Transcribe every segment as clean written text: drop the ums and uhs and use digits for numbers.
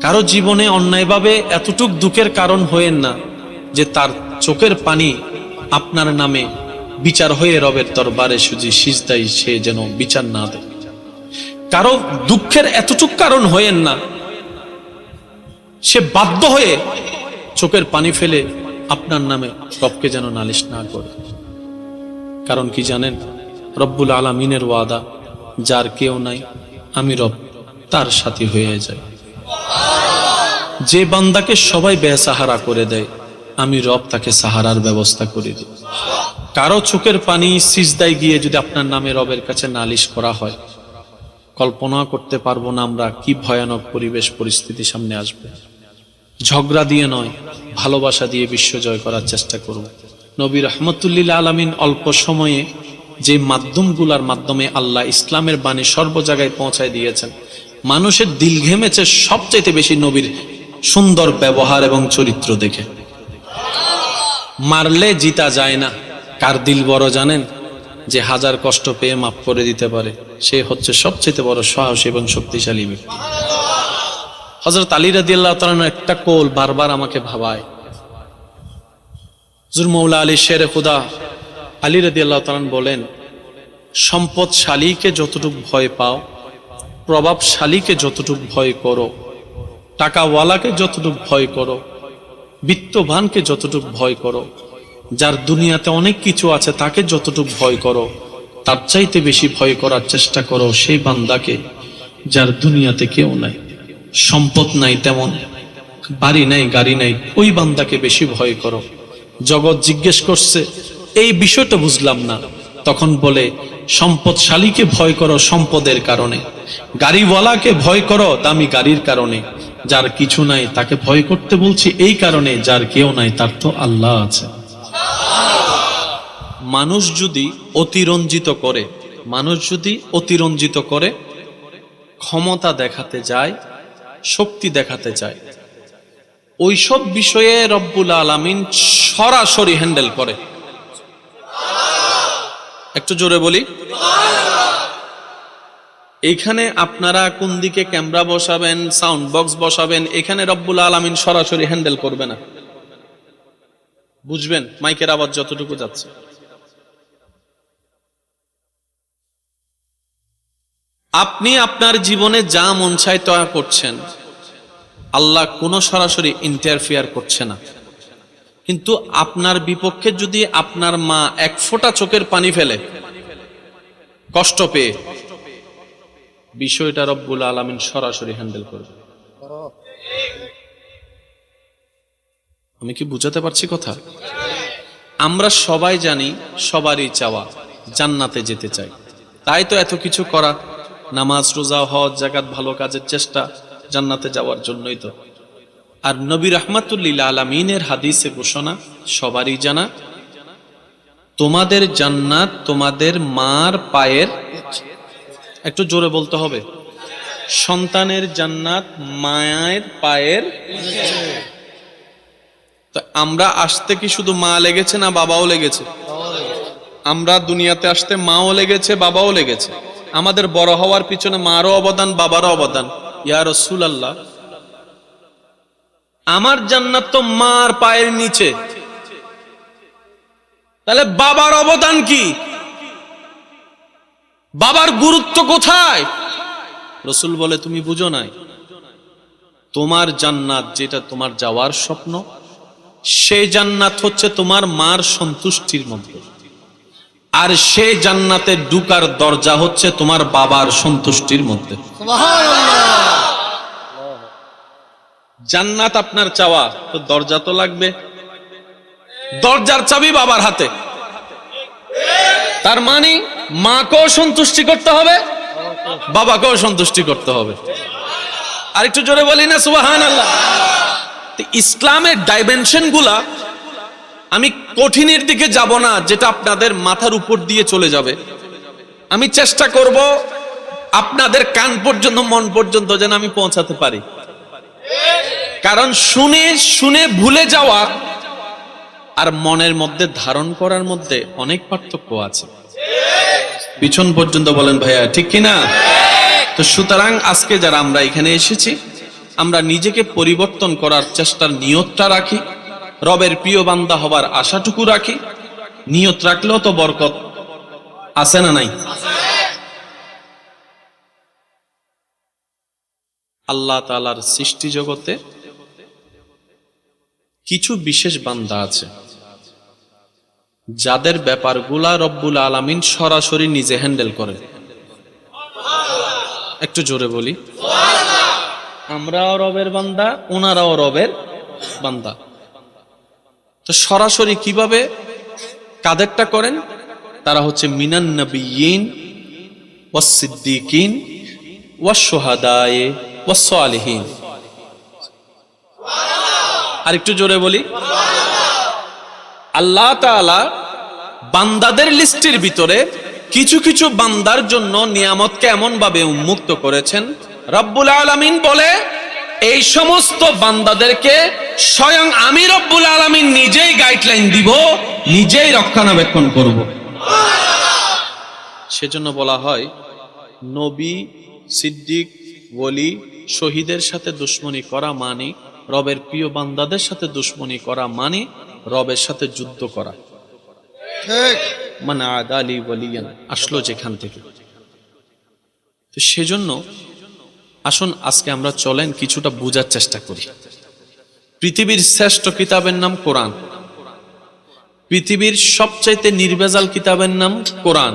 কারো জীবনে অন্যায়ভাবে এতটুক দুঃখের কারণ হয়েন না যে তার চোখের পানি আপনার নামে বিচার হয়ে রবের দরবারে সুজি সিজদায় সে যেন বিচার না দেয়। কারো দুঃখের এতটুক কারণ হয়েন না সে বাধ্য হয়ে চোখের পানি ফেলে আপনার নামে রবকে যেন নালিশ না করে। কারণ কি জানেন, রব্বুল আলামিনের ওয়াদা, যার কেউ নাই আমি রব তার সাথী হয়ে যাই। যে বান্দাকে সবাই বেসাহারা করে দেয় আমি রব তাকে সাহারার ব্যবস্থা করে দিই। কারো চোখের পানি সিজদায় গিয়ে যদি আপনার নামে রবের কাছে নালিশ করা হয়, কল্পনা করতে পারবো না আমরা কি ভয়ানক পরিবেশ পরিস্থিতি সামনে আসবে। ঝগড়া দিয়ে নয়, ভালোবাসা দিয়ে বিশ্ব জয় করার চেষ্টা করব। নবী রহমতুল্লিল আলামিন অল্প সময়ে যে মাধ্যমগুলোর মাধ্যমে আল্লাহ ইসলামের বাণী সর্ব জায়গায় পৌঁছায় দিয়েছেন, মানুষের দিল ঘেমেছে সবচাইতে বেশি নবীর সুন্দর ব্যবহার এবং চরিত্র দেখে। মারলে জিতা যায় না। কার দিল বড় জানেন? যে হাজার কষ্ট পেয়ে মাফ করে দিতে পারে, সে হচ্ছে সবচেয়ে বড় সাহসী এবং শক্তিশালী ব্যক্তি। হযরত আলী রাদিয়াল্লাহু তাআলা একটা কোল বারবার আমাকে ভাবায়। হুজুর মৌলা আলী শেরে খুদা আলী রাদিয়াল্লাহু তাআলা বলেন, সম্পদশালীকে যতটুকু ভয় পাও, প্রভাবশালীকে যতটুকু ভয় করো, টাকাওয়ালাকে যতটুকু ভয় করো, বিত্তবানকে যতটুকু ভয় করো, যার দুনিয়াতে অনেক কিছু আছে তাকে যতটুকু ভয় করো, তার চাইতে বেশি ভয় করার চেষ্টা করো সেই বান্দাকে যার দুনিয়াতে কেউ নাই, সম্পদ নাই, তেমন বাড়ি নাই, গাড়ি নাই, ওই বান্দাকে বেশি ভয় করো। জগৎ জিজ্ঞেস করছে এই বিষয়টা বুঝলাম না, তখন বলে সম্পদশালীকে ভয় করো সম্পদের কারণে, গাড়িওয়ালাকে ভয় করো দামি গাড়ির কারণে, যার কিছু নাই তাকে ভয় করতে বলছি এই কারণে যার কেউ নাই তার তো আল্লাহ আছে। মানুষ যদি অতিরঞ্জিত করে ক্ষমতা দেখাতে যায়, শক্তি দেখাতে চায়, ওইসব বিষয়ে রব্বুল আলামিন সরাসরি হ্যান্ডেল করে। একটু জোরে বলি। এইখানে আপনারা কোন দিকে ক্যামেরা বসাবেন, সাউন্ড বক্স বসাবেন, এখানে রব্বুল আলামিন সরাসরি হ্যান্ডেল করবে না। বুঝবেন মাইকের আওয়াজ যতটুকু যাচ্ছে। আপনি আপনার জীবনে যা মন চায় তা করছেন, আল্লাহ কোনো সরাসরি ইন্টারফিয়ার করছে না। কিন্তু আপনার বিপক্ষে যদি আপনার মা এক ফোঁটা চোখের পানি ফেলে কষ্ট পেয়ে, বিষয়টা রব্বুল আলামিন সরাসরি হ্যান্ডেল করবে। আমি কি বুঝাতে পারছি কথা? আমরা সবাই জানি সবারই চাওয়া জান্নাতে যেতে চাই, তাই তো এত কিছু করা, নামাজ রোজা হজ যাকাত ভালো কাজের চেষ্টা, জান্নাতে যাওয়ার জন্যই তো। আর নবী রাহমাতুল্লিল আলামিনের হাদিসে ঘোষণা সবারই জানা, তোমাদের জান্নাত তোমাদের মার পায়ের, একটু জোরে বলতে হবে, সন্তানের জান্নাত মায়ের পায়ের। তো আমরা আসতে কি শুধু মা লেগেছে না বাবাও লেগেছে? আমরা দুনিয়াতে আসতে মাও লেগেছে বাবাও লেগেছে। আমাদের বড় হওয়ার পিছনে মারও অবদান বাবারও অবদান। ইয়া রাসূলুল্লাহ, আমার জান্নাত তো মার পায়ের নিচে, তাহলে বাবার অবদান কি? বাবার গুরুত্ব কোথায়? রাসূল বলে তুমি বুঝো নাই, তোমার জান্নাত যেটা তোমার যাওয়ার স্বপ্ন, সেই জান্নাত হচ্ছে তোমার মার সন্তুষ্টির মধ্যে, আর সেই জান্নাতে ঢোকার দরজা হচ্ছে তোমার বাবার সন্তুষ্টির মধ্যে। জান্নাত আপনার চাওয়া, তো দরজা তো লাগবে, দরজার চাবি বাবার হাতে। তার মানে মাকেও সন্তুষ্টি করতে হবে, বাবাকেও সন্তুষ্টি করতে হবে। আর একটু জোরে বলি না সুবহানাল্লাহ। ইসলামের ডাইমেনশন গুলা, আমি কঠিনের দিকে যাব না যেটা আপনাদের মাথার উপর দিয়ে চলে যাবে, আমি চেষ্টা করব আপনাদের কান পর্যন্ত মন পর্যন্ত যেন আমি পৌঁছাতে পারি। কারণ শুনে শুনে ভুলে যাওয়া আর মনের মধ্যে ধারণ করার মধ্যে অনেক পার্থক্য আছে। পিছন পর্যন্ত বলেন ভাইয়া, ঠিক কিনা? তো সুতরাং আজকে যারা আমরা এখানে এসেছি, আমরা নিজেকে পরিবর্তন করার চেষ্টার নিয়তটা রাখি, রবের প্রিয় বান্দা হবার আশাটুকু রাখি। নিয়ত রাখলেও তো বরকত আছে না নাই? আল্লাহ তাআলার সৃষ্টি জগতে কিছু বিশেষ বান্দা আছে যাদের ব্যাপারগুলা রব্বুল আলামিন সরাসরি নিজে হ্যান্ডেল করেন। একটু জোরে বলি, আমরাও রবের বান্দা, ওনারাও রবের বান্দা। তো সরাসরি কিভাবে কাদেরটা করেন? তারা হচ্ছে মিনান নবিয়্যিন ওয়াস সিদ্দিকিন ওয়াস শুহাদায়ে ওয়াস সালিহিন। আর একটু জোরে বলি, আল্লাহ তাআলা বান্দাদের লিস্টের ভিতরে কিছু কিছু বান্দার জন্য নিয়ামতকে এমন ভাবে উন্মুক্ত করেছেন, রব্বুল আলামিন বলে এই সমস্ত বান্দাদেরকে স্বয়ং আমি রব্বুল আলামিন নিজেই গাইডলাইন দিব, নিজেই রক্ষণাবেক্ষণ করব। সেজন্য বলা হয় নবী, সিদ্দিক, ওলি, শহীদের সাথে দুশমনি করা মানে রবের প্রিয় বান্দাদের সাথে দুশমনি করা মানে রবের সাথে যুদ্ধ করা। ঠিক, মানে আদালি ওয়ালিয়ান আসলো যেখান থেকে। তো সেজন্য আসুন আজকে আমরা চলেন কিছুটা বোঝার চেষ্টা করি। পৃথিবীর শ্রেষ্ঠ কিতাবের নাম কোরআন, পৃথিবীর সবচাইতে নির্ভেজাল কিতাবের নাম কোরআন,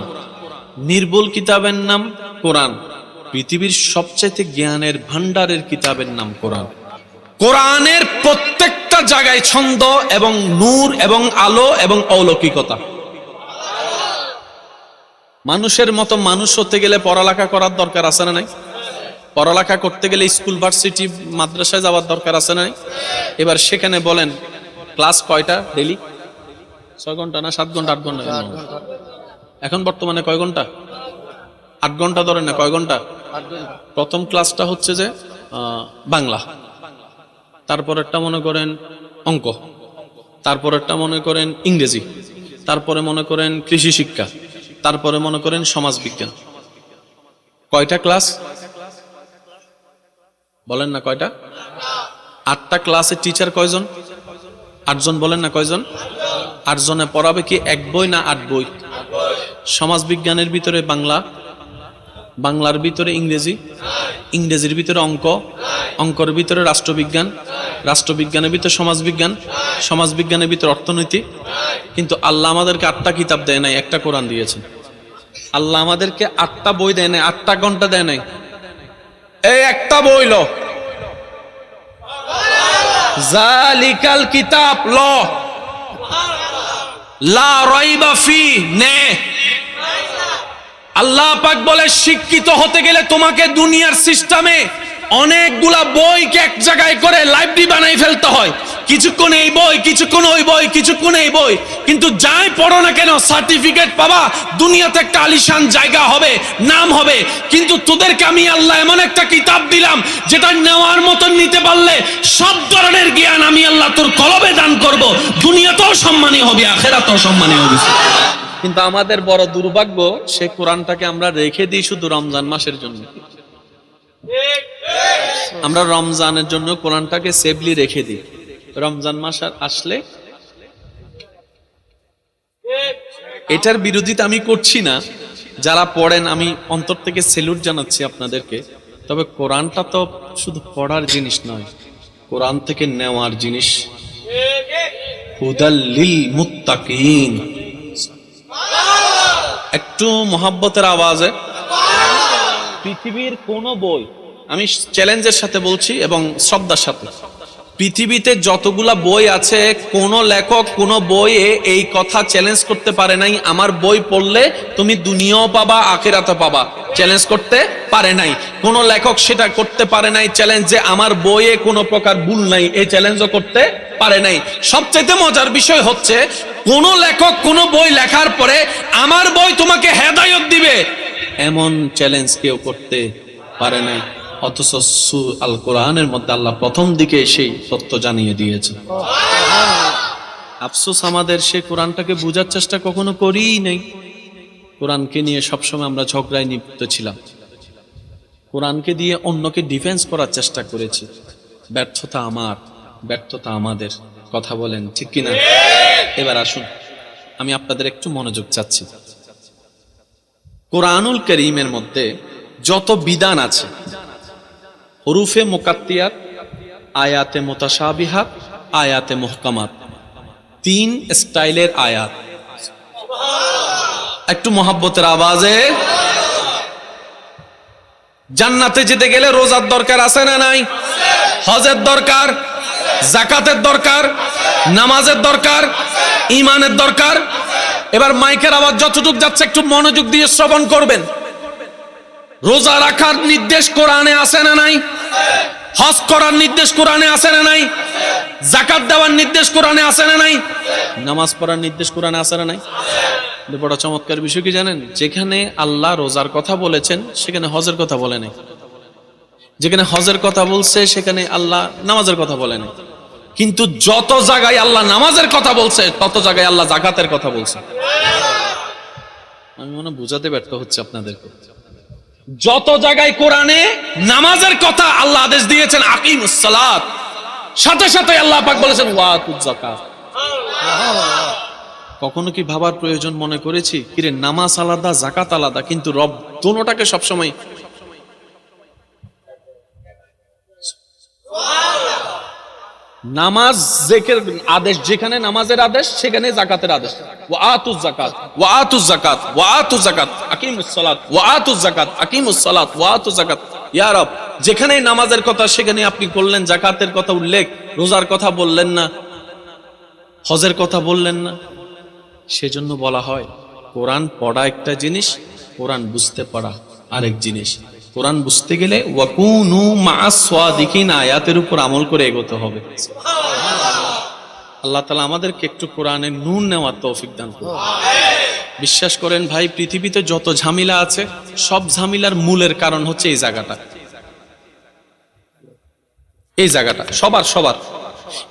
নির্ভুল কিতাবের নাম কোরআন, পৃথিবীর সবচাইতে জ্ঞানের ভান্ডারের কিতাবের নাম কোরআন। কোরআনের প্রত্যেকটা জায়গায় ছন্দ এবং নূর এবং আলো এবং অলৌকিকতা। মানুষের মতো মানুষ হতে গেলে পড়ালেখা করার দরকার আছে না নাই? পড়ালেখা করতে গেলে স্কুল, ভার্সিটি, মাদ্রাসায় যাওয়ার দরকার আছে না নাই? এবার সেখানে বলেন ক্লাস কয়টা ডেইলি? 6 ঘন্টা না 7 ঘন্টা? 8 ঘন্টা। এখন বর্তমানে কয় ঘন্টা? 8 ঘন্টা ধরেন না, কয় ঘন্টা? প্রথম ক্লাসটা হচ্ছে যে বাংলা, তারপরেরটা মনে করেন অঙ্ক, তারপরেরটা মনে করেন ইংরেজি, তারপরে মনে করেন কৃষি শিক্ষা, তারপরে মনে করেন সমাজ বিজ্ঞান। কয়টা ক্লাস বলেন না? কয়টা? 8টা ক্লাসে টিচার কয়জন? 8 জন। বলেন না কয়জন? 8 জনে পড়াবে কি এক বই না 8 বই? সমাজ বিজ্ঞানের ভিতরে বাংলা, বাংলার ভিতরে ইংরেজি, ইংরেজির ভিতরে অঙ্ক, অঙ্কর ভিতরে রাষ্ট্রবিজ্ঞান, রাষ্ট্রবিজ্ঞানের ভিতরে সমাজবিজ্ঞান, সমাজবিজ্ঞানের ভিতরে অর্থনীতি। কিন্তু আল্লাহ আমাদেরকে 8টা কিতাব দেয় নাই, একটা কোরআন দিয়েছেন। আল্লাহ আমাদেরকে 8টা বই দেয় নাই, 8টা ঘন্টা দেয় নাই, এই একটা বই ল, জালিকাল কিতাব ল লা রাইবা ফি নে। আল্লাহ পাক বলে শিক্ষিত হতে গেলে তোমাকে দুনিয়ার সিস্টেমে অনেকগুলা বইকে এক জায়গায় করে লাইব্রেরি বানাই ফেলতে হয়। কিছুক্ষণ এই বই, কিছুক্ষণ ওই বই, কিছুক্ষণ এই বই, কিন্তু যাই পড়ো না কেন সার্টিফিকেট পাবা, দুনিয়াতে একটা আলিশান জায়গা হবে, নাম হবে। কিন্তু তোদেরকে আমি আল্লাহ এমন একটা কিতাব দিলাম যেটা নেওয়ার মতন নিতে পারলে সব ধরনের জ্ঞান আমি আল্লাহ তোর কলবে দান করব, দুনিয়াতেও সম্মানী হবে, আখিরাতেও সম্মানী হবে। কিন্তু আমাদের বড় দুর্ভাগ্য, সে কোরআনটাকে আমরা রেখে দিই শুধু রমজান মাসের জন্য। আমরা রমজানের জন্য কোরআনটাকে সেভলি রেখে দিই, রমজান মাস আসলে। এটার বিরোধিতা আমি করছি না, যারা পড়েন আমি অন্তর থেকে সেলুট জানাচ্ছি আপনাদেরকে। তবে কোরআনটা তো শুধু পড়ার জিনিস নয়, কোরআন থেকে নেওয়ার জিনিস। হুদাল লিল মুত্তাকিন। একটু মোহাব্বতের আওয়াজে, পৃথিবীর কোন বই, আমি চ্যালেঞ্জের সাথে বলছি এবং শ্রদ্ধার সাথে, পৃথিবীতে যতগুলা বই আছে কোন লেখক কোন বইয়ে এই কথা চ্যালেঞ্জ করতে পারে নাই আমার বই পড়লে তুমি দুনিয়াও পাবা আখিরাতে পাবা। চ্যালেঞ্জ করতে পারে নাই কোন লেখক, সেটা করতে পারে নাই চ্যালেঞ্জ যে আমার বইয়ে কোনো প্রকার ভুল নাই, এই চ্যালেঞ্জও করতে পারে নাই। সবচেয়ে মজার বিষয় হচ্ছে কোন লেখক কোন বই লেখার পরে আমার বই তোমাকে হেদায়েত দিবে, এমন চ্যালেঞ্জ কেউ করতে পারে নাই। অথচ আল কোরআনের মধ্যে আল্লাহ প্রথম দিকে সেই তথ্য জানিয়ে দিয়েছে। আফসোস আমাদের সেই কোরআনটাকে বোঝার চেষ্টা কখনো করিই নাই। কোরআনকে নিয়ে সবসময় আমরা ঝগড়ায় লিপ্ত ছিলাম, কোরআনকে দিয়ে অন্যকে ডিফেন্স করার চেষ্টা করেছি। ব্যর্থতা আমার, ব্যর্থতা আমাদের। কথা বলেন ঠিক কিনা? এবার আসুন, আমি আপনাদের একটু মনোযোগ চাচ্ছি। কোরআনুল কারীমের মধ্যে যত বিধান আছে, হুরুফে মুকাত্তিয়াত, আয়াতে মুতাশাবিহাত, আয়াতে মুহকামাত, 3 স্টাইলের আয়াত। একটু মহাব্বতের আওয়াজে। জান্নাতে যেতে গেলে রোজার দরকার আছে না নাই? হজের দরকার, যাকাতের দরকার, নামাজের দরকার, ঈমানের দরকার। এবার মাইকের আওয়াজ যতটুক যাচ্ছে একটু মনোযোগ দিয়ে শ্রবণ করবেন। রোজা রাখার নির্দেশ কোরআনে আছে না নাই? হজ করার নির্দেশ কোরআনে আছে না নাই? যাকাত দেওয়ার নির্দেশ কোরআনে আছে না নাই? নামাজ পড়ার নির্দেশ কোরআনে আছে না নাই? বড় চমৎকার বিষয় কি জানেন? যেখানে আল্লাহ রোজার কথা বলেছেন সেখানে হজের কথা বলে নাই। যেখানে হজের কথা বলছে সেখানে আল্লাহ নামাজের কথা বলে নাই। কিন্তু যত জায়গায় আল্লাহ নামাজের কথা বলছে তত জায়গায় আল্লাহ যাকাতের কথা বলছে। আমি মনে বুঝাতে ব্যর্থ হচ্ছে আপনাদেরকে। যত জায়গায় কোরআনে নামাজের কথা আল্লাহ আদেশ দিয়েছেন আকিমুস সালাত, সাথে সাথে আল্লাহ পাক বলেছেন ওয়াতুজ যাকাত। কখনো কি ভাবার প্রয়োজন মনে করেছি কিরে নামাজ আলাদা যাকাত আলাদা, কিন্তু রব দুটোটাকে সবসময় নামাজ জেকের আদেশ, যেখানে নামাজের আদেশ সেখানে যাকাতের আদেশ। ওয়াতুজ যাকাত, ওয়াতুজ যাকাত, ওয়াতুজ যাকাত, আকিমুস সালাত, ওয়াতুজ যাকাত, আকিমুস সালাত, ওয়াতুজ যাকাত। ইয়া রব, যেখানে নামাজের কথা সেখানে আপনি বললেন যাকাতের কথা উল্লেখ, রোজার কথা বললেন না, হজের কথা বললেন না। সেজন্য বলা হয় কোরআন পড়া একটা জিনিস, কোরআন বুঝতে পারা আরেক জিনিস। কোরআন বুঝতে গেলে ওয়াকুনু মা'আস সাদিকিন আয়াতের উপর আমল করে এগোতে হবে। আল্লাহ তাআলা আমাদেরকে একটু কোরআনের নূর নেওয়ার তৌফিক দান করুন। বিশ্বাস করেন ভাই, পৃথিবীতে যত ঝামেলা আছে সব ঝামেলার মূলের কারণ হচ্ছে এই জায়গাটা। এই জায়গাটা সবার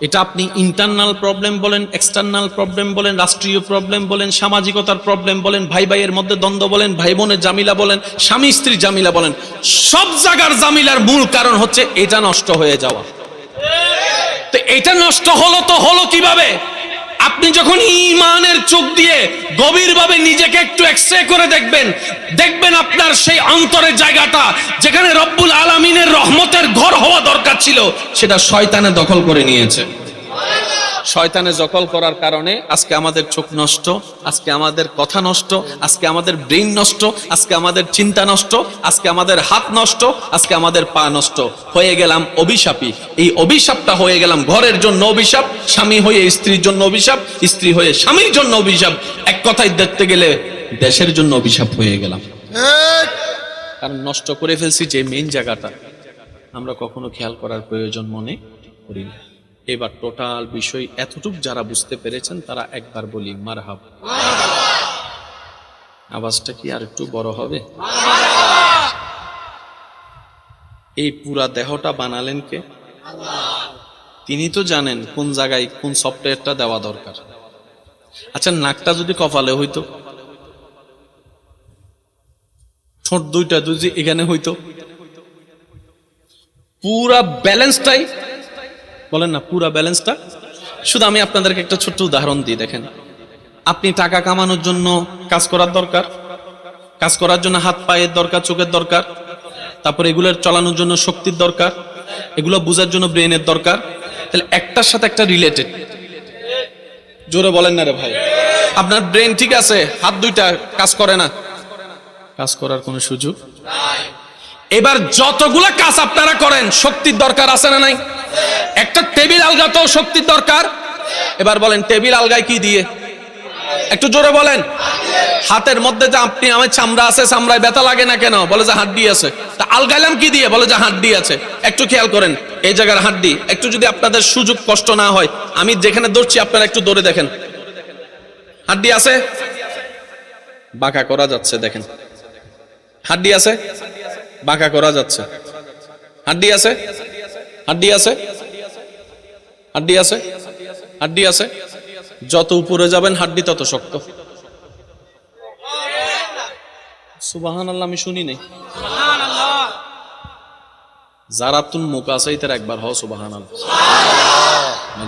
এটা আপনি ইন্টারনাল প্রবলেম বলেন, এক্সটার্নাল প্রবলেম বলেন, রাষ্ট্রীয় প্রবলেম বলেন, সামাজিকতার প্রবলেম বলেন, ভাই ভাইয়ের মধ্যে দ্বন্দ্ব বলেন, ভাই বোনের জামিলা বলেন, স্বামী স্ত্রী জামিলা বলেন, সব জায়গার জামিলার মূল কারণ হচ্ছে এটা নষ্ট হয়ে যাওয়া। তো এটা নষ্ট হলো তো হলো কিভাবে? আপনি যখন ঈমানের চোখ দিয়ে গভীরভাবে নিজেকে একটু এক্সরে করে দেখবেন আপনার সেই অন্তরের জায়গাটা যেখানে রব্বুল আলামিনের রহমতের ঘর হওয়া দরকার ছিল সেটা শয়তানে দখল করে নিয়েছে। শয়তানে দখল করার কারণে আজকে আমাদের চোখ নষ্ট, আজকে আমাদের কথা নষ্ট, আজকে আমাদের ব্রেইন নষ্ট, আজকে আমাদের চিন্তা নষ্ট, আজকে আমাদের হাত নষ্ট, আজকে আমাদের পা নষ্ট। হয়ে গেলাম অভিশাপী। এই অভিশাপটা হয়ে গেলাম ঘরের জন্য অভিশাপ, স্বামী হয়ে স্ত্রীর জন্য অভিশাপ, স্ত্রী হয়ে স্বামীর জন্য অভিশাপ, এক কথায় দেখতে গেলে দেশের জন্য অভিশাপ হয়ে গেলাম। কারণ নষ্ট করে ফেলছি যে মেইন জায়গাটা আমরা কখনো খেয়াল করার প্রয়োজন মনে করি না। এবার টোটাল বিষয় এতটুক যারা বুঝতে পেরেছেন তারা একবার বলি মারহাবা। আওয়াজটা কি আর একটু বড় হবে? এই পুরা দেহটা বানালেন কে? তিনি তো জানেন কোন জায়গায় কোন সফটওয়্যারটা দেওয়া দরকার। আচ্ছা, নাকটা যদি কপালে হইতো, ঠোঁট দুইটা যদি এখানে হইতো, পুরা ব্যালেন্সটাই বলেন না, পুরা ব্যালেন্সটা। শুধু আমি আপনাদেরকে একটা ছোট্ট উদাহরণ দিই। দেখেন, আপনি টাকা কামানোর জন্য কাজ করার দরকার, কাজ করার জন্য হাত পায়ের দরকার, চোখের দরকার, তারপর এগুলোর চালানোর জন্য শক্তির দরকার, এগুলো বোঝার জন্য ব্রেনের দরকার। তাহলে একটার সাথে একটা রিলেটেড। জোরে বলেন না রে ভাই। আপনার ব্রেন ঠিক আছে, হাত দুইটা কাজ করে না, কাজ করার কোনো সুযোগ নাই। এবার যতগুলা কাজ আপনারা করেন শক্তির দরকার আছে না নাই? একটা টেবিল আলগাতেও শক্তির দরকার। এবার বলেন টেবিল আলগায় কি দিয়ে? একটু জোরে বলেন। হাতের মধ্যে যে আপনি আমার চামড়া আছে, চামড়ায় ব্যথা লাগে না কেন? বলে যে হাড্ডি আছে। তা আলগাইলাম কি দিয়ে? বলে যে হাড্ডি আছে। একটু খেয়াল করেন এই জায়গার হাড্ডি। একটু যদি আপনাদের সুযোগ কষ্ট না হয়, আমি যেখানে দৌড়ছি আপনারা একটু দৌড়ে দেখেন, হাড্ডি আছে, বাঁকা করা যাচ্ছে। দেখেন, হাড্ডি আছে, বাঁকা করা যাচ্ছে। হাড্ডি আছে, হাড্ডি আছে, হাড্ডি আছে, হাড্ডি আছে। যত উপরে যাবেন হাড্ডি তত শক্ত। সুবহানাল্লাহ, আমি শুনি নাই। যারা তুন মুখ আছে তার একবার হ সুবহানাল্লাহ।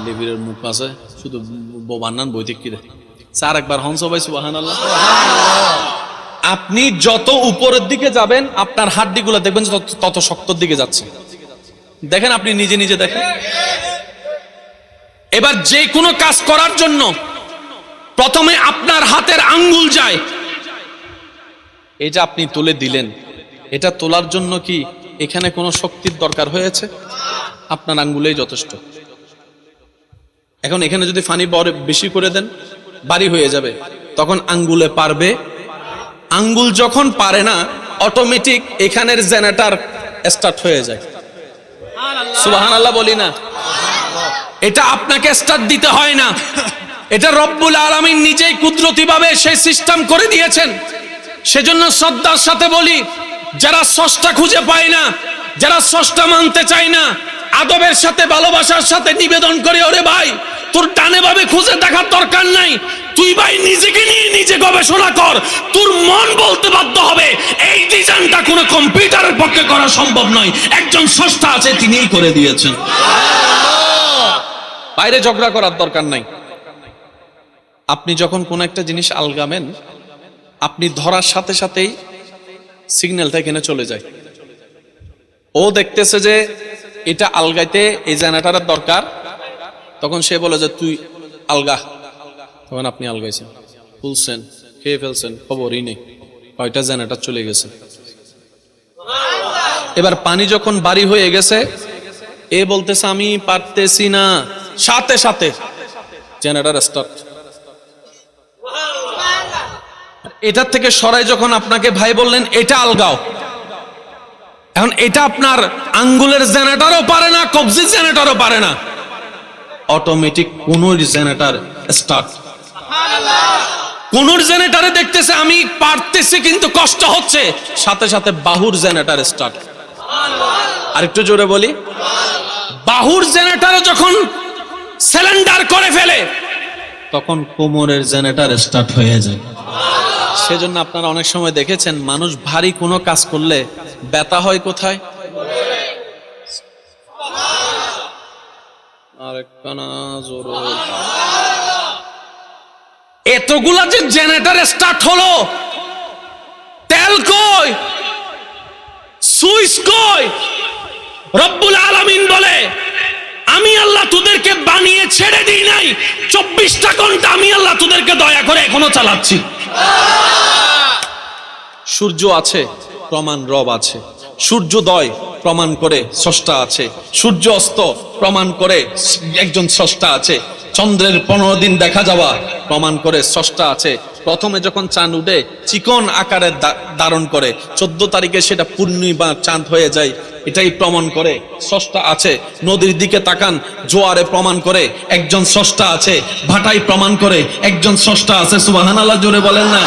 লিবিরের মুখ আছে শুধু বান্নান বইতে কি রে চার একবার হন সবাই সুবহানাল্লাহ। আপনি যত উপরের দিকে যাবেন আপনার হাড্ডিগুলো দেখবেন তত শক্তর দিকে যাচ্ছে। দেখেন, আপনি নিজে নিজে দেখেন। এবার যে কোনো কাজ করার জন্য প্রথমে আপনার হাতের আঙ্গুল যায়। এই যে আপনি তুলে দিলেন, এটা তোলার জন্য কি এখানে কোনো শক্তির দরকার হয়েছে? আপনার আঙ্গুলেই যথেষ্ট। এখন এখানে যদি পানি বেশি করে দেন ভারী হয়ে যাবে, তখন আঙ্গুলে পারবে। আঙ্গুল যখন পারে না, অটোমেটিক এখানের জেনারেটর স্টার্ট হয়ে যায়। সুবহানাল্লাহ বলি না? এটা আপনাকে স্টার্ট দিতে হয় না, এটা রব্বুল আলামিন নিজেই কুদরতি ভাবে সেই সিস্টেম করে দিয়েছেন। সেজন্য শ্রদ্ধার সাথে বলি, যারা স্রষ্টা খুঁজে পায় না, যারা স্রষ্টা মানতে চায় না, আদবের সাথে ভালোবাসার সাথে নিবেদন করে, ওরে ভাই তোর ডানে ভাবে খুঁজে দেখার দরকার নাই, তুই ভাই নিজেকে নিয়ে নিজে গবেষণা কর। তোর মন বলতে বাধ্য হবে এই ডিজাইনটা কোনো কম্পিউটারের পক্ষে করা সম্ভব নয়, একজন স্রষ্টা আছে, তিনিই করে দিয়েছেন। বাইরে ঝগড়া করার দরকার নাই। আপনি যখন কোন একটা জিনিস আলগাবেন, আপনি ধরার সাথে সাথেই সিগন্যালটা এখানে চলে যায়। ও দেখতেছে যে এটা আলগাইতে এই জেনারেটরের দরকার, তখন সে বলে যে তুই আলগা। তখন আপনি আলগাইছেন, খুলছেন, খেয়ে ফেলছেন, খবরই নেই, কয়টা জেনারেটর চলে গেছে। এবার পানি যখন ভারী হয়ে গেছে, এ বলতেছে আমি পারতেছি না, সাথে সাথে জেনারেটর স্টার্ট। এটার থেকে সরাই যখন আপনাকে ভাই বললেন এটা আলগাও, এখন এটা আপনার আঙ্গুলের জেনারেটরও পারে না, কবজির জেনারেটরও পারে না, অটোমেটিক কোনর জেনারেটর স্টার্ট। কোনর জেনারেটরে দেখতেছে আমি পারতেছি কিন্তু কষ্ট হচ্ছে, সাথে সাথে বাহুর জেনারেটর স্টার্ট। আরেকটু জোরে বলি, বাহুর জেনারেটর যখন সিলিন্ডার করে ফেলে, তখন কোমরের জেনারেটর স্টার্ট হয়ে যায়। সেজন্য আপনারা অনেক সময় দেখেছেন মানুষ ভারী কোনো কাজ করলে ব্যথা হয় কোথায়? এতগুলা যে জেনারেটর স্টার্ট হলো, তেল কই, সুইচ কই? রব্বুল আলামিন বলে আমি আল্লাহ তোদেরকে বানিয়ে ছেড়ে দিই নাই, 24টা ঘন্টা আমি আল্লাহ তোদেরকে দয়া করে এখনো চালাচ্ছি। সূর্য আছে, প্রমাণ রব আছে। সূর্যোদয় প্রমাণ করে স্রষ্টা আছে, সূর্য অস্ত প্রমাণ করে একজন স্রষ্টা আছে, চন্দ্রের 15 দিন দেখা যাওয়া প্রমাণ করে স্রষ্টা আছে। প্রথমে যখন চাঁদ উঠে চিকন আকারে ধারণ করে, 14 তারিখে সেটা পূর্ণিমা চাঁদ হয়ে যায়, এটাই প্রমাণ করে স্রষ্টা আছে। নদীর দিকে তাকান, জোয়ারে প্রমাণ করে একজন স্রষ্টা আছে, ভাটাই প্রমাণ করে একজন স্রষ্টা আছে। সুবহানাল্লাহ জোরে বলেন না?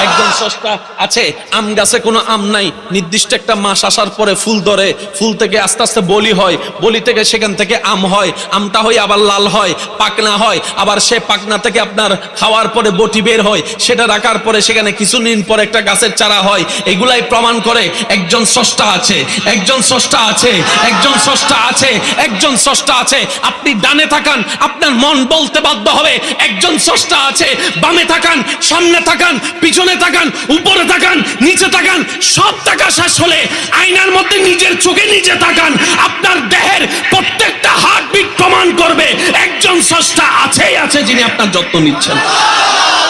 একজন স্রষ্টা আছে। আম গাছে কোনো আম নাই, নির্দিষ্ট একটা মাস আসার পরে ফুল ধরে, ফুল থেকে আস্তে আস্তে বলি হয়, বলি থেকে সেখান থেকে আম হয়, আমটা হয় আবার লাল হয়, পাকনা হয়, আবার সে পাকনা থেকে আপনার খাওয়ার পরে বটি বের হয়, সেটা রাখার পরে সেখানে কিছুদিন পরে একটা গাছের চারা হয়। এগুলাই প্রমাণ করে একজন স্রষ্টা আছে, একজন স্রষ্টা আছে, একজন স্রষ্টা আছে, একজন স্রষ্টা আছে। আপনি ডানে তাকান, আপনার মন বলতে বাধ্য হবে একজন স্রষ্টা আছে। বামে তাকান, সামনে তাকান, পিছনে তাকান, উপরে তাকান, নিচে তাকান, সব তাকা শেষ হলে আয়নার মধ্যে নিজের চোখে নিজে তাকান, আপনার দেহের প্রত্যেকটা হার্টবিট প্রমাণ করবে একজন স্রষ্টা আছেই আছে, যিনি আপনার যত্ন নিচ্ছেন।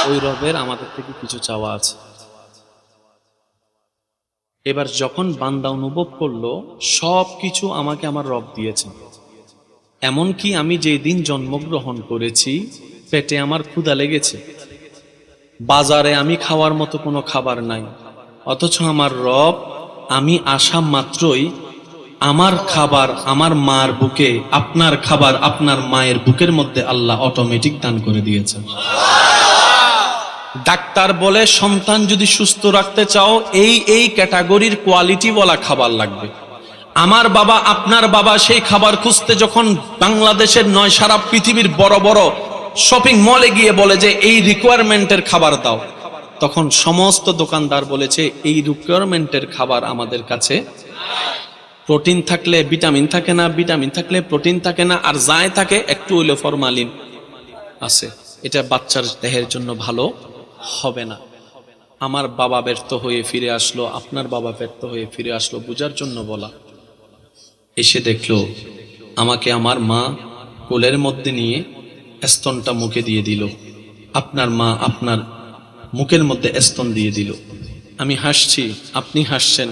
ওই রবের আমাদের থেকে কিছু চাওয়া আছে। এবার যখন বান্দা অনুভব করলো সবকিছু আমাকে আমার রব দিয়েছেন, এমনকি আমি যেই দিন জন্মগ্রহণ করেছি পেটে আমার ক্ষুধা লেগেছে, বাজারে আমি খাওয়ার মতো কোনো খাবার নাই, অথচ আমার রব আমি আসা মাত্রই আমার খাবার আমার মার বুকে, আপনার খাবার আপনার মায়ের বুকের মধ্যে আল্লাহ অটোমেটিক দান করে দিয়েছেন। ডাক্তার বলে সন্তান যদি সুস্থ রাখতে চাও এই ক্যাটাগরির কোয়ালিটি বলা খাবার লাগবে। আমার বাবা আপনার বাবা সেই খাবার খুঁজতে যখন বাংলাদেশের নয় সারা পৃথিবীর বড় বড় শপিং মলে গিয়ে বলে যে এই রিকোয়ারমেন্টের খাবার দাও, তখন সমস্ত দোকানদার বলেছে এই রিকোয়ারমেন্টের খাবার আমাদের কাছে। প্রোটিন থাকলে ভিটামিন থাকে না, ভিটামিন থাকলে প্রোটিন থাকে না, আর যাই থাকে একটু হইলে ফরমালিন আছে, এটা বাচ্চার দেহের জন্য ভালো হবে না। আমার বাবা ব্যর্থ হয়ে ফিরে আসলো, আপনার বাবা ব্যর্থ হয়ে ফিরে আসলো, বুঝার জন্য বলা। এসে দেখলো আমাকে আমার মা কোলের মধ্যে নিয়ে স্তনটা মুখে দিয়ে দিল, আপনার মা আপনার মুখের মধ্যে স্তন দিয়ে দিল। আমি হাসছি, আপনি হাসছেন।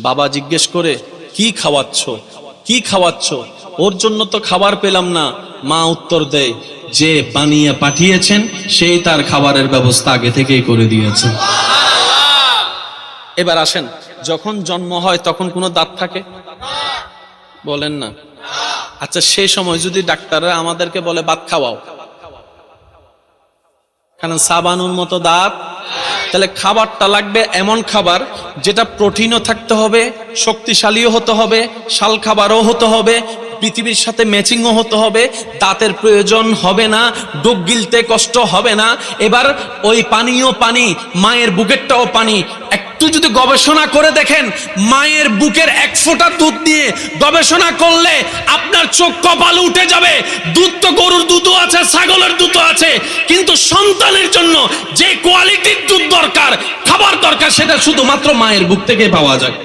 বাবা জিজ্ঞেস করে কি খাওয়াচ্ছ, কি খাওয়াচ্ছ? ওর জন্য তো খাবার পেলাম না। মা উত্তর দেয়, যে বানিয়ে পাঠিয়েছেন সেই তার খাবারের ব্যবস্থা আগে থেকেই করে দিয়েছেন। এবার আসেন, যখন জন্ম হয় তখন কোনো দাঁত থাকে? বলেন না। আচ্ছা, সেই সময় যদি ডাক্তাররা আমাদেরকে বলে ভাত খাওয়াও, কারণ সাবানুর মতো দাঁত, তাহলে খাবারটা লাগবে এমন খাবার যেটা প্রোটিনও থাকতে হবে, শক্তিশালীও হতে হবে, শাল খাবারও হতে হবে, পৃথিবীর সাথে ম্যাচিংও হতে হবে, দাঁতের প্রয়োজন হবে না, ডোক গিলতে কষ্ট হবে না। এবার ওই পানিও পানি, মায়ের বুকেরটাও পানি। একটু যদি গবেষণা করে দেখেন, মায়ের বুকের এক ফোঁটা দুধ দিয়ে গবেষণা করলে আপনার চোখ কপাল উঠে যাবে। দুধ তো গরুর দুধও আছে, ছাগলের দুধও আছে, কিন্তু সন্তানের জন্য যে কোয়ালিটির দুধ দরকার, খাবার দরকার, সেটা শুধুমাত্র মায়ের বুক থেকে পাওয়া যায়।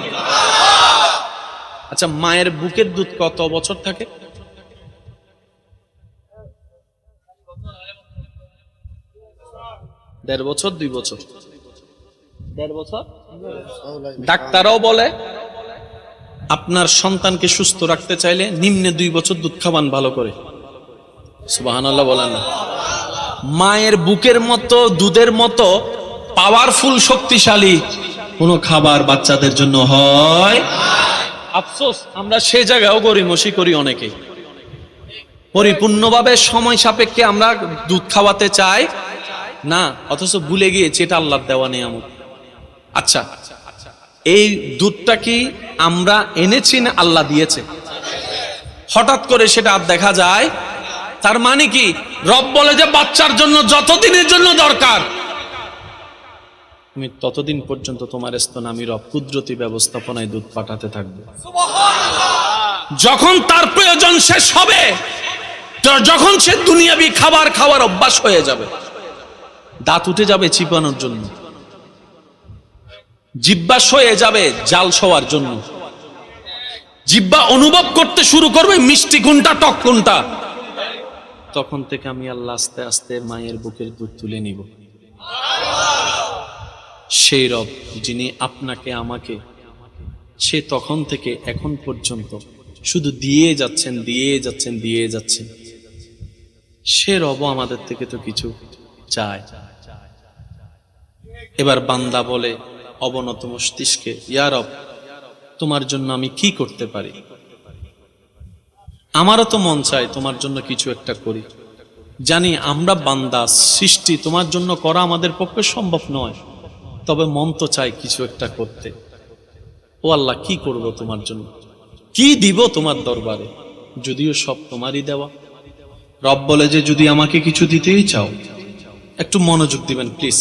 আচ্ছা, মায়ের বুকের দুধ কত বছর থাকে? 1.5 বছর, 2 বছর, 1.5 বছর। ডাক্তারও বলে আপনার সন্তানকে সুস্থ রাখতে চাইলে নিম্নে 2 বছর দুধ খাওয়ান ভালো করে। সুবহানাল্লাহ বলেন না। মায়ের বুকের মতো, দুধের মতো পাওয়ারফুল, শক্তিশালী কোন খাবার বাচ্চাদের জন্য হয়। আফসোস, আমরা সে জায়গাও গড়িমসি করি অনেকে। পরিপূর্ণভাবে সময় সাপেক্ষে আমরা দুধ খাওয়াতে চাই না, অথচ ভুলে গিয়েছি এটা আল্লাহর দেওয়া নিয়ামত। আচ্ছা, এই দুধটা কি আমরা এনেছি না আল্লাহ দিয়েছে? হঠাৎ করে সেটা আর দেখা যায়, তার মানে কি রব বলে যে বাচ্চার জন্য যতদিনের জন্য দরকার তুমি ততদিন পর্যন্ত তোমার স্তন আমি রব কুদরতি ব্যবস্থাপনায় দুধ পাঠাতে থাকবো। যখন তার প্রয়োজন শেষ হবে, যখন সে দুনিয়াবি খাবার খাওয়ার অভ্যাস হয়ে যাবে, দাঁত উঠে যাবে চিপানোর জন্য, জিহ্বা সয়ে যাবে জাল সওয়ার জন্য, জিহ্বা অনুভব করতে শুরু করবে মিষ্টি কোনটা টক কোনটা, তখন থেকে আমি আল্লাহ আস্তে আস্তে মায়ের বুকের দুধ তুলে নিব। সেই রব যিনি আপনাকে আমাকে, সে তখন থেকে এখন পর্যন্ত শুধু দিয়ে যাচ্ছেন, দিয়ে যাচ্ছেন, দিয়ে যাচ্ছেন। সে রব আমাদের থেকে তো কিছু চায়। এবার বান্দা বলে অবনত মস্তিষ্কে, ইয়া রব, তোমার জন্য আমি কি করতে পারি? আমারও তো মন চায় তোমার জন্য কিছু একটা করি। জানি আমরা বান্দা, সৃষ্টি, তোমার জন্য করা আমাদের পক্ষে সম্ভব নয়, তবে মন তো চায় কিছু একটা করতে। ও আল্লাহ, কি করব তোমার জন্য, কি দিব তোমার দরবারে, যদিও সব তোমারই দেওয়া। রব বলে যে যদি আমাকে কিছু দিতেই চাও, একটু মনোযোগ দিবেন প্লিজ।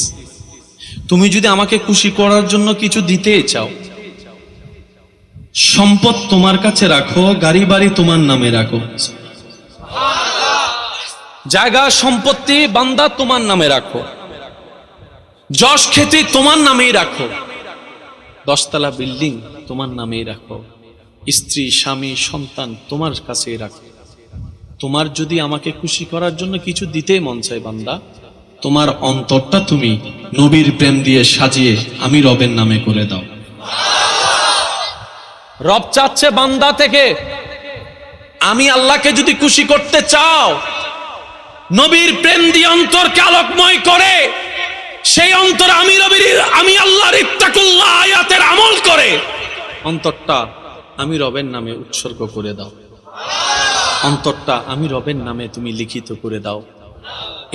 তুমি যদি আমাকে খুশি করার জন্য কিছু দিতেই চাও, সম্পদ তোমার কাছে রাখো, গাড়ি বাড়ি তোমার নামে রাখো, জায়গা সম্পত্তি বান্দা তোমার নামে রাখো, যশ খ্যাতি তোমার নামেই রাখো, 10 তলা বিল্ডিং তোমার নামেই রাখো, স্ত্রী, স্বামী, সন্তান তোমার কাছেই রাখো। তোমার যদি আমাকে খুশি করার জন্য কিছু দিতেই মন চায় বান্দা, তোমার অন্তরটা তুমি নবীর প্রেম দিয়ে সাজিয়ে আমি রবের নামে করে দাও। রব চাচ্ছে বান্দা থেকে, আমি আল্লাহকে যদি খুশি করতে চাও, নবীর প্রেম দিয়ে অন্তরকে আলোকময় করে, সেই অন্তর আমি আল্লাহর ইত্তাকুল্লাহ আয়াতের আমল করে অন্তরটা আমি রবের নামে উৎসর্গ করে দাও। অন্তরটা আমি রবের নামে তুমি লিখিত করে দাও।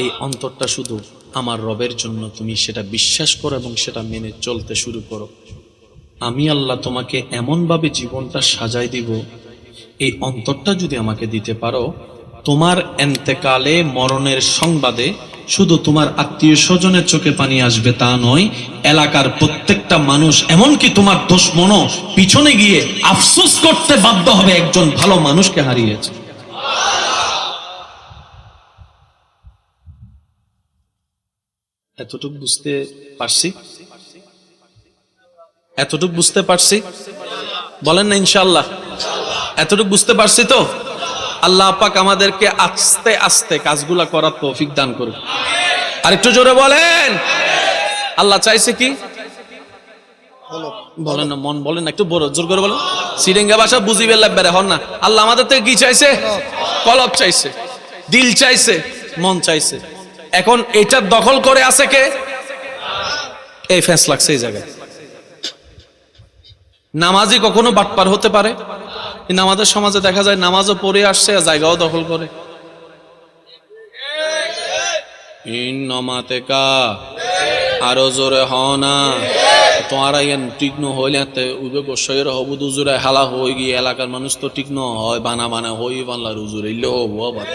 এই অন্তরটা শুধু আমার রবের জন্য, তুমি সেটা বিশ্বাস করো এবং সেটা মেনে চলতে শুরু করো। আমি আল্লাহ তোমাকে এমন ভাবে জীবনটা সাজাই দিব, এই অন্তরটা যদি আমাকে দিতে পারো, তোমার এন্তেকালে, মরণের সংবাদে শুধু তোমার আত্মীয় স্বজনের চোখে পানি আসবে তা নয়, এলাকার প্রত্যেকটা মানুষ এমনকি তোমার দুশমনও পিছনে গিয়ে আফসোস করতে বাধ্য হবে একজন ভালো মানুষকে হারিয়েছে। এতটুকু বুঝতে পারছি? এতটুকু বুঝতে পারছি? বলেন না ইনশাআল্লাহ। এতটুকু বুঝতে পারছি তো? আল্লাহ পাক আমাদেরকে আস্তে আস্তে কাজগুলা করার তৌফিক দান করুন। আর একটু জোরে বলেন। আল্লাহ চাইছে কি? বলেন না, মন বলেন না, একটু বড় জোর করে বলেন। সিরিঙ্গা ভাষা বুঝিবে লাগবে হন না। আল্লাহ আমাদের থেকে কি চাইছে? কলব চাইছে, দিল চাইছে, মন চাইছে। এখন এটা দখল করে আছে কে? এই ফেস লাগছে এই জায়গায়। নামাজি কখনো বাটপার হতে পারে? কিন্তু আমাদের সমাজে দেখা যায় নামাজও পড়ে আসছে, জায়গাও দখল করে। আরো জোরে হ না, তোমার ঠিক ন হইলে গোসাইয়ের হবু দুজুরে হালা হয়ে গিয়ে এলাকার মানুষ তো ঠিক ন হয়, বানা বানা হই বাংলার উজুর এলে হবু। আবার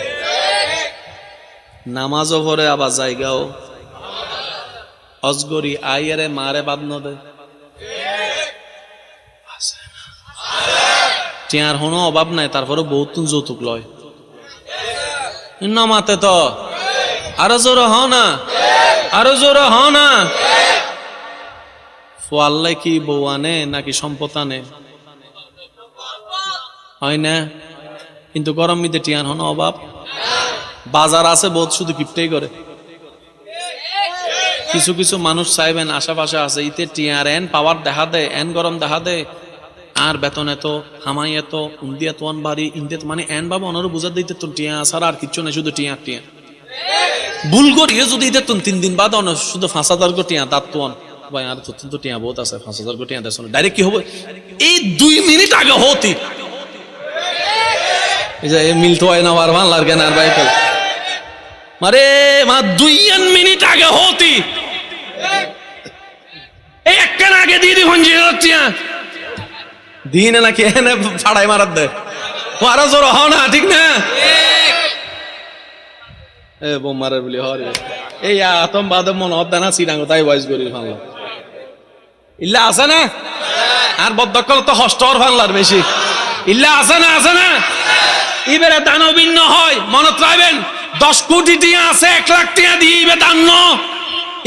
নামাজও পড়ে আবার জায়গাও অজগরি আইয়ারে মারে বাদ ন দেয়। টিয়ার কোনো অভাব নাই, তারপরে বহুত যৌতুক লয়। নামাতে তো আরো জোর হ না, আরো জোর হ না। ফোয়াল্লাই কি বউ আনে নাকি সম্পদ আনে? হয় না? কিন্তু গরম মিতে টিয়ার হনো অভাব। বাজার আছে বহুত, শুধু কিপটাই করে। কিছু কিছু মানুষ চাইবেন আশেপাশে আছে, ইতে টিয়ার এন পাওয়ার দেখা দেয়, এন গরম দেখা দেয়, আর বেতন এত, হামাই এত, উন্দি এত বাড়ি ইন্দিত, মানে এন বাবা অনারও বুঝা দিতে তো টিয়া ছাড়া আর কিচ্ছু নেই, শুধু টিয়া টিয়া। ভুল করিয়ে যদি দিত 3 দিন বাদ অন শুধু 5,000 টিয়া তার তো ভাই, আর তো টিয়া বহুত আছে, 5,000 টিয়া দেশ ডাইরেক্ট কি হবে? এই 2 মিনিট আগে হতি এই যে মিলতো হয় না আর ভাল লাগে না আর ভাই মারে মা 2 মিনিট আগে হতি এই একটা আগে দিয়ে দিন টিয়া দিন নাকি এনে ফাড়াই মারার দে আরো জোর হ না, ঠিক না? এ বোমারের বলি হরে এই আতম বাদ মন হদ্দা না সিরাঙ্গ তাই ভয়েস করি ফানলাম ইল্লা আছে না? আর বদ্ধকল তো হস্টর ফানলার বেশি ইল্লা আছে না? আছে না? ইবেরে দানও ভিন্ন হয়, মনত রাখবেন। 10 কোটি টিয়া আছে, 1 লাখ টিয়া দিয়ে ইবে দান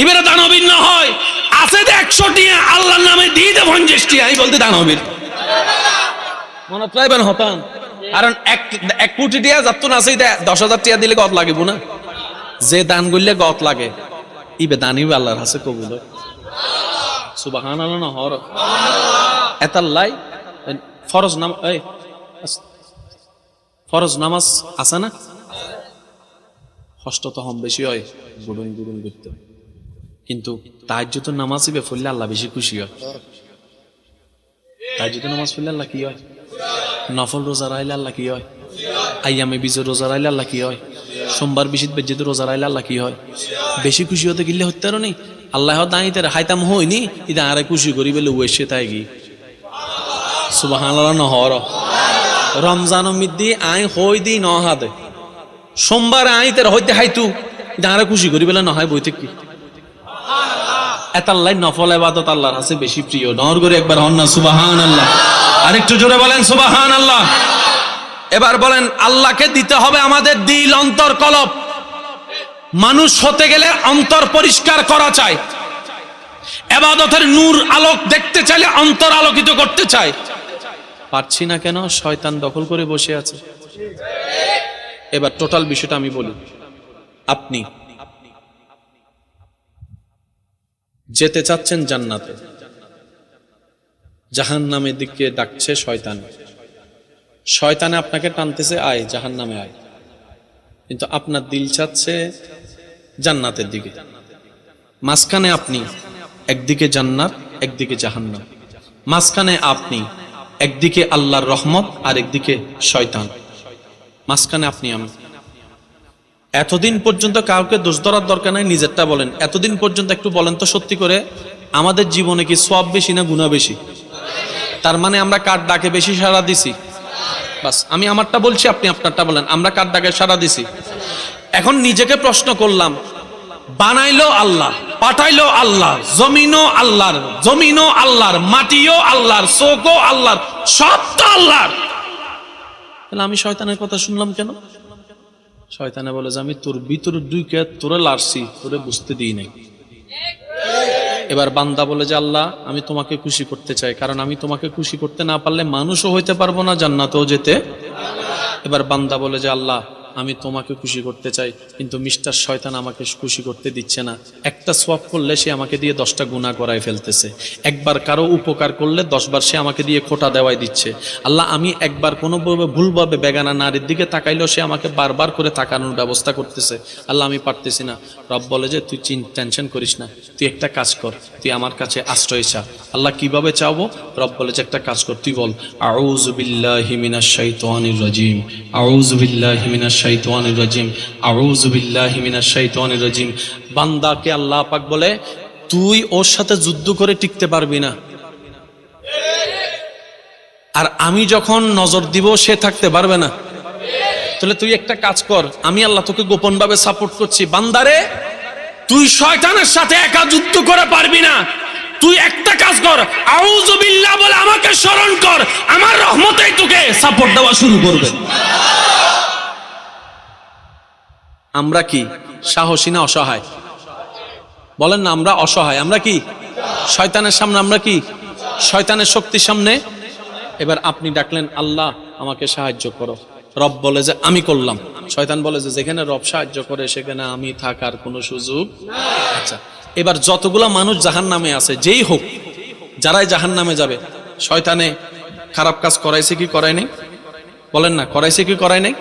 ইবেরে দানও ভিন্ন হয়। আছে যে 100 টিয়া আল্লাহর নামে দিয়ে দে 50 টিয়া, এই বলতে দানবীর মনত রাখবেন হতান। কারণ 1 কোটি টিয়া যাত না আছে, 10,000 টিয়া দিলে গত লাগিব না। যে দান করলে গত লাগে ইবে দানিবে আল্লাহর কাছে কবুল হয়। সুবহানাল্লাহ না হর এতাল্লাই ফরজ নাম এই ফরজ নামাজ আছে না? কষ্ট তো হম বেশি হয়, গুডুন গুডুন করতে। কিন্তু তাহাজ্জুদের নামাজ ইবে পড়লে আল্লাহ বেশি খুশি হয়। তাহাজ্জুদের নামাজ পড়লে আল্লাহ কি হয়? নফল রোজা রাইলে আল্লাহ কি হয়? আইয়ামে বিজয় রোজা রাইলে আল্লাহ কি হয়? সোমবার বিশিত বেজ্জিত রোজা রাইলে আল্লাহ কি হয়? বেশি খুশি হতে গিলে হতে আরো নেই। আল্লাহ দাঁড়িয়ে হাইতাম হইনি, ইদা আরে খুশি করি বলে ওয়েসে তাই গি সুবহানাল্লাহ নহর। রমজান মিদ্দি আই হই দি নহাদে সোমবার আই তের হইতে হাইতু ইদা আরে খুশি করি বলে নহাই বইতে কি এতাল্লাই নফল ইবাদত আল্লাহর কাছে বেশি প্রিয়। নহর করে একবার হন না সুবহানাল্লাহ। আরেকটু জোরে বলেন সুবহানাল্লাহ। এবার বলেন আল্লাহকে দিতে হবে আমাদের দিল, অন্তর, কলব। মানুষ হতে গেলে অন্তর পরিষ্কার করা চাই। ইবাদতের নূর আলোক দেখতে চাইলে অন্তর আলোকিত করতে চাই। পারছি না কেন? শয়তান দখল করে বসে আছে। এবার টোটাল বিষয়টা আমি বলি। আপনি যেতে চাচ্ছেন জান্নাতে, জাহান্নামের দিকে ডাকছে শয়তান। শয়তানে আপনাকে টানতেছে আয় জাহান্নামে আয়, কিন্তু আপনার দিল চাচ্ছে জান্নাতের দিকে। মাঝখানে আপনি, একদিকে জান্নাত একদিকে জাহান্নাম। মাঝখানে আপনি, একদিকে আল্লাহর রহমত আর একদিকে শয়তান। মাঝখানে আপনি আমি। এতদিন পর্যন্ত কাউকে দোষ ধরার দরকার নাই, নিজেরটা বলেন। এতদিন পর্যন্ত একটু বলেন তো সত্যি করে, আমাদের জীবনে কি সওয়াব বেশি না গুনাহ বেশি? তার মানে আমরা কার ডাকে বেশি সাড়া দিছি? বাস, আমি আমারটা বলছি, আপনি আপনারটা বলেন। আমরা কার ডাকে সাড়া দিছি? এখন নিজেকে প্রশ্ন করলাম, বানাইলো আল্লাহ, পাঠাইলো আল্লাহ, জমিনও আল্লাহর, জমিনও আল্লাহর, মাটিও আল্লাহর, চোখও আল্লাহর, সব তো আল্লাহর। তাহলে আমি শয়তানের কথা শুনলাম কেন? শয়তানে বলে যে আমি তোর ভিতর ঢুকে তোরে লারছি, তোরে বুঝতে দিই নাই। এবার বান্দা বলে যে আল্লাহ আমি তোমাকে খুশি করতে চাই, কারণ আমি তোমাকে খুশি করতে না পারলে মানুষও হইতে পারবো না, জান্নাতেও যেতে। এবার বান্দা বলে যে আল্লাহ আমি তোমাকে খুশি করতে চাই, কিন্তু মিস্টার শয়তান আমাকে খুশি করতে দিচ্ছে না। একটা সোয়াব করলে সে আমাকে দিয়ে 10টা গুনাহ করায় ফেলতেছে, একবার কারো উপকার করলে 10 বার সে আমাকে দিয়ে খোটা দেওয়াই দিচ্ছে। আল্লাহ আমি একবার কোনোভাবে ভুলভাবে বেগানা নারীর দিকে তাকাইলেও সে আমাকে বারবার করে তাকানোর ব্যবস্থা করতেছে। আল্লাহ আমি পারতেছি না। রব বলে যে তুই টেনশন করিস না, তুই একটা কাজ কর, তুই আমার কাছে আশ্রয় চা। আল্লাহ কিভাবে চাওবো? রব বলে যে একটা কাজ কর, তুই বল আউযু বিল্লাহি মিনাশ শাইতানির রাজিম, আউযু বিল্লাহি মিনাশ শাইতানির রাজিম, আউযু বিল্লাহি মিনাশ শাইতানির রাজিম। বান্দাকে আল্লাহ পাক বলে তুই ওর সাথে যুদ্ধ করে টিকতে পারবি না, আর আমি যখন নজর দিব সে থাকতে পারবে না। তাহলে তুই একটা কাজ কর, আমি আল্লাহ তোকে গোপন ভাবে সাপোর্ট করছি। বান্দারে তুই শয়তানের সাথে একা যুদ্ধ করে পারবি না, তুই একটা কাজ কর, আউযু বিল্লাহ বলে আমাকে স্মরণ কর, আমার রহমতেই তোকে সাপোর্ট দেওয়া শুরু করবে। আমরা কি সাহসী না অসহায়? বলেন না, আমরা অসহায়। আমরা কি শয়তানের সামনে? আমরা কি শয়তানের শক্তির সামনে? এবার আপনি ডাকলেন আল্লাহ আমাকে সাহায্য করো, রব বলে যে আমি করলাম। শয়তান বলে যে যেখানে রব সাহায্য করে সেখানে আমি থাকার কোনো সুযোগ। আচ্ছা, এবার যতগুলা মানুষ জাহান্নামে আছে, যেই হোক, যারাই জাহান্নামে যাবে, শয়তানে খারাপ কাজ করাইছে কি করায় নাই? বলেন না, করাইছে কি করায় নাই?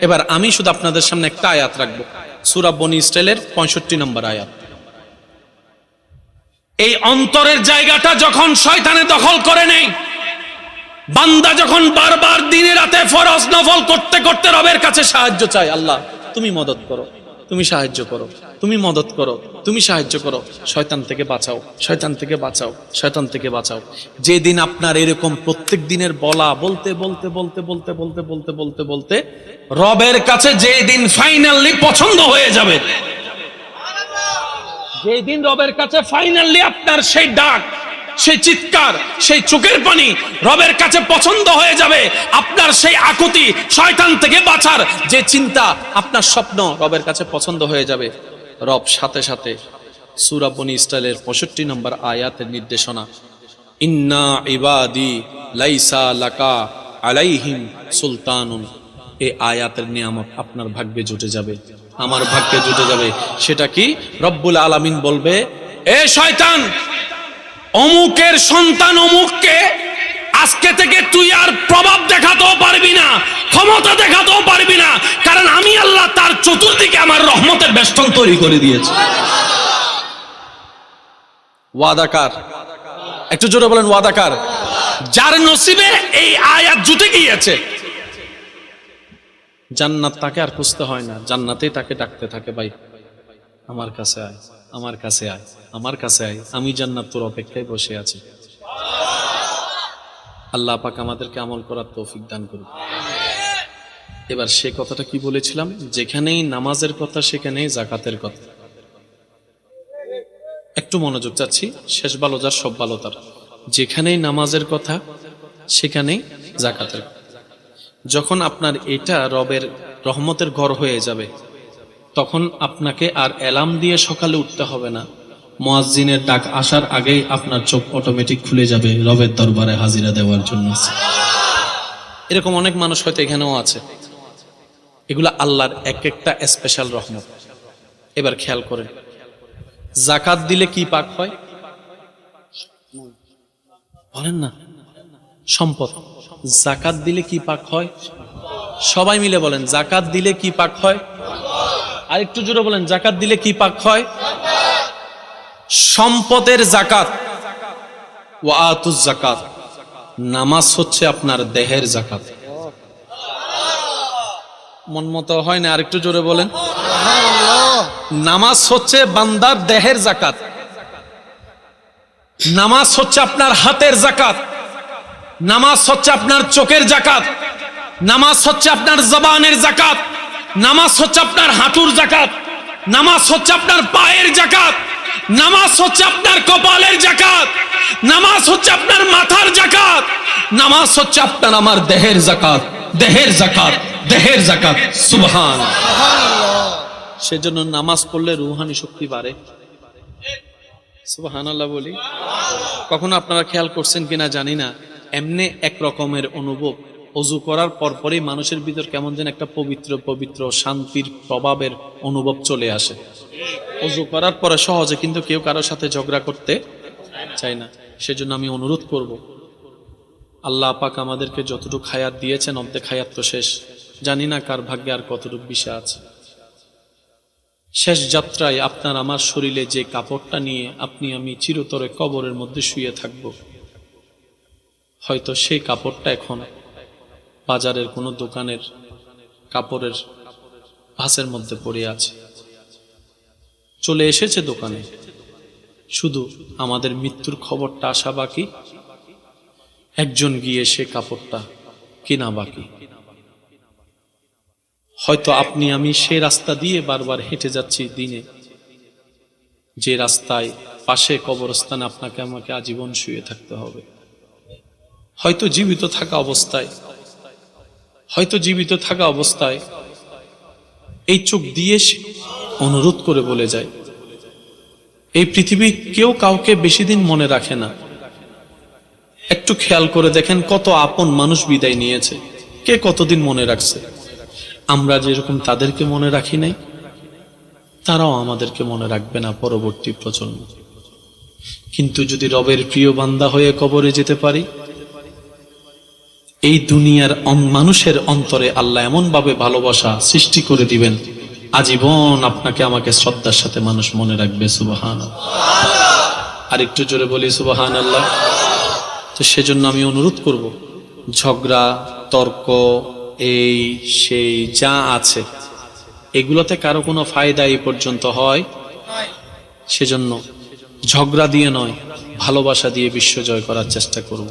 এবার আমি শুধু আপনাদের সামনে একটা আয়াত রাখবো, সূরা বনী ইসরাইলের 65 নম্বর আয়াত। এই অন্তরের জায়গাটা যখন শয়তানে দখল করে নেই, বান্দা যখন বারবার দিনে রাতে ফরজ নফল করতে করতে রবের কাছে সাহায্য চায়, আল্লাহ তুমি মদত করো, তুমি সাহায্য করো, তুমি মদত করো, তুমি সাহায্য করো, শয়তান থেকে বাঁচাও, শয়তান থেকে বাঁচাও, শয়তান থেকে বাঁচাও। যেদিন আপনার এরকম প্রত্যেক দিনের বলা বলতে বলতে বলতে বলতে বলতে বলতে বলতে বলতে রবের কাছে যেদিন ফাইনালি পছন্দ হয়ে যাবে, যেদিন রবের কাছে ফাইনালি আপনার সেই ডাক, সেই চিৎকার, সেই চোখের পানি রবের কাছে পছন্দ হয়ে যাবে, আপনার সেই আকুতি, শয়তান থেকে বাঁচার যে চিন্তা, আপনার স্বপ্ন রবের কাছে পছন্দ হয়ে যাবে, রব সাথে সাথে সূরা বনী ইসরাইলের 65 নম্বর আয়াতের নির্দেশনা, ইন্না ইবাদি লাইসা লাকা আলাইহিম সুলতানুন, এই আয়াতের নিয়ামত আপনার ভাগ্যে জুটে যাবে, আমার ভাগ্যে জুটে যাবে। সেটা কি? রব্বুল আলামিন বলবে, এ শয়তান, অমুকের সন্তান অমুককে আজকে থেকে তুই আর প্রভাব দেখাতেও পারবি না, ক্ষমতা দেখাতেও পারবি না, কারণ আমি আল্লাহ তার চতুর্দিকে আমার রহমতের বেষ্টন তৈরি করে দিয়েছি। ওয়াদাকার, একটু জোরে বলেন ওয়াদাকার। যার নসিবে এই আয়াত জুটে গিয়েছে, জান্নাত তাকে আর খুঁজতে হয় না, জান্নাতেই তাকে ডাকতে থাকে, ভাই আমার কাছে আয়, আমার কাছে আয়, আমার কাছে আয়, আমি জান্নাত তোর অপেক্ষায় বসে আছি। আল্লাহ পাক আমাদেরকে আমল করার তৌফিক দান করুন। এবার সে কথাটা কি বলেছিলাম? যেখানেই নামাজের কথা সেখানেই যাকাতের কথা। একটু মনোযোগ চাচ্ছি, শেষ ভালো যার সব ভালো তার। যেখানেই নামাজের কথা সেখানেই যাকাতের কথা। যখন আপনার এটা রবের রহমতের ঘর হয়ে যাবে, তখন আপনাকে আর অ্যালার্ম দিয়ে সকালে উঠতে হবে না, মুয়াজ্জিনের ডাক আসার আগেই আপনার চোখ অটোমেটিক খুলে যাবে রবের দরবারে হাজিরা দেওয়ার জন্য। এরকম অনেক মানুষ হয়তো এখানেও আছে। এগুলা আল্লাহর এক একটা স্পেশাল রহমত। এবার খেয়াল করেন, যাকাত দিলে কি পাক হয়? বলেন না, সম্পদ। যাকাত দিলে কি পাক হয়? সবাই মিলে বলেন, যাকাত দিলে কি পাক হয়? আর একটু জোরে বলেন, যাকাত দিলে কি পাক হয়? সম্পদের যাকাত। ওয়া আতুজ যাকাত। নামাজ হচ্ছে আপনার দেহের যাকাত। মন মতো হয় না, আরেকটু জোরে বলেন। নামাজ হচ্ছে বান্দার দেহের যাকাত, নামাজ হচ্ছে আপনার হাতের যাকাত, নামাজ হচ্ছে আপনার চোখের যাকাত, নামাজ হচ্ছে আপনার জবানের যাকাত, নামাজ হচ্ছে আপনার হাঁটুর যাকাত, নামাজ হচ্ছে আপনার পায়ের যাকাত, নামাজ হচ্ছে আপনার কপালের যাকাত, নামাজ হচ্ছে আপনার মাথার যাকাত, নামাজ হচ্ছে আপনার আমার দেহের যাকাত, দেহের যাকাত, দেহের যাকাত। সুবহানাল্লাহ। সেজন্য নামাজ পড়লে রূহানি শক্তি বাড়ে। সুবহানাল্লাহ বলি। কখনো আপনারা খেয়াল করছেন কিনা জানি না, এমনি এক রকমের অনুভব ওযু করার পরপরই মানুষের ভিতর কেমন যেন একটা পবিত্র পবিত্র শান্তির প্রভাবের অনুভব চলে আসে। ওযু করার পরে সহজে কিন্তু কেউ কারোর সাথে ঝগড়া করতে চায় না। সেজন্য আমি অনুরোধ করব, আল্লাহ পাক আমাদেরকে যতটুকু হায়াত দিয়েছেন, অর্ধেক হায়াত তো শেষ, জানি না কার ভাগ্যে আর কতটুকু বিষয় আছে। শেষ যাত্রায় আপনার আমার শরীরে যে কাপড়টা নিয়ে আপনি আমি চিরতরে কবরের মধ্যে শুয়ে থাকব, হয়তো সেই কাপড়টা এখন বাজারের কোনো দোকানের কাপড়ের ভাঁজের মধ্যে পড়ে আছে, চলে এসেছে দোকানে, শুধু আমাদের মৃত্যুর খবরটা আসা বাকি, একজন গিয়ে সে কাপড়টা কেনা বাকি। হয়তো আপনি আমি সে রাস্তা দিয়ে বারবার হেঁটে যাচ্ছি দিনে, যে রাস্তায় পাশে কবরস্থানে আপনাকে আমাকে আজীবন শুয়ে থাকতে হবে। হয়তো জীবিত থাকা অবস্থায়, হয়তো জীবিত থাকা অবস্থায় এই চোখ দিয়ে অনুরোধ করে বলে যায়, এই পৃথিবী কেউ কাউকে বেশি দিন মনে রাখে না। একটু খেয়াল করে দেখেন কত আপন মানুষ বিদায় নিয়েছে, কে কতদিন মনে রাখছে। আমরা যেরকম তাদেরকে মনে রাখি নাই, তারাও আমাদেরকে মনে রাখবে না পরবর্তী প্রজন্ম। কিন্তু যদি রবের প্রিয় বান্দা হয়ে কবরে যেতে পারি, এই দুনিয়ার মানুষের অন্তরে আল্লাহ এমন ভাবে ভালোবাসা সৃষ্টি করে দিবেন, আজীবন আপনাকে আমাকে শ্রদ্ধার সাথে মানুষ মনে রাখবে। সুবহানাল্লাহ। আর একটু জোরে বলি সুবহানাল্লাহ। তো সেজন্য আমি অনুরোধ করব, ঝগড়া তর্ক এই সেই যা আছে এগুলোতে কারো কোনো ফায়দা এই পর্যন্ত হয়? সেজন্য ঝগড়া দিয়ে নয়, ভালোবাসা দিয়ে বিশ্ব জয় করার চেষ্টা করব।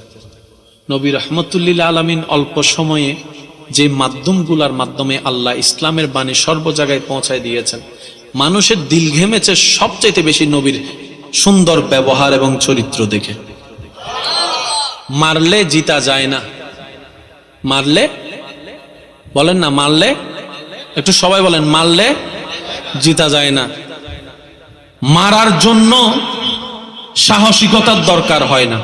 নবী রাহমাতুল্লিল আলামিন অল্প সময়ে যে মাধ্যমগুলোর মাধ্যমে আল্লাহ ইসলামের বাণী সর্ব জায়গায় পৌঁছায় দিয়েছেন, মানুষের দিল ঘেমেছে সবচাইতে বেশি নবীর সুন্দর ব্যবহার এবং চরিত্র দেখে। মারলে জিতা যায় না, মারলে বলেন না, মারলে একটু সবাই বলেন, মারলে জিতা যায় না। মারার জন্য সাহসিকতার দরকার হয় না,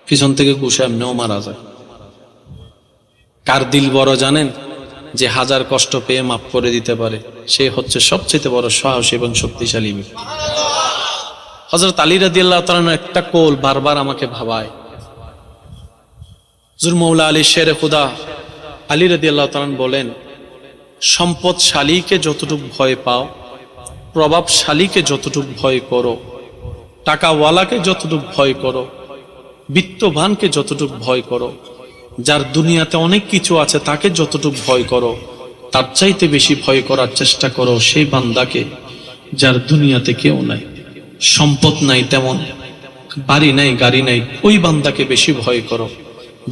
পিছন থেকে ঘুষে এমনিও মারা যায়। কার দিল বড় জানেন? যে হাজার কষ্ট পেয়ে মাফ করে দিতে পারে, সে হচ্ছে সবচেয়ে বড় সাহসী এবং শক্তিশালী ব্যক্তি। হযরত আলী রাদিয়াল্লাহু তাআলার একটা কোল বারবার আমাকে ভাবায়। হুজুর মওলা আলী শেরে খুদা আলী রাদিয়াল্লাহু তাআলা বলেন, সম্পদশালীকে যতটুকু ভয় পাও, প্রভাবশালীকে যতটুকু ভয় করো, টাকাওয়ালাকে যতটুকু ভয় করো, বিত্তবানকে যতটুকু ভয় করো, যার দুনিয়াতে অনেক কিছু আছে তাকে যতটুকু ভয় করো, তার চাইতে বেশি ভয় করার চেষ্টা করো সেই বান্দাকে যার দুনিয়াতে কেউ নাই, সম্পদ নাই, তেমন বাড়ি নাই, গাড়ি নাই, ওই বান্দাকে বেশি ভয় করো।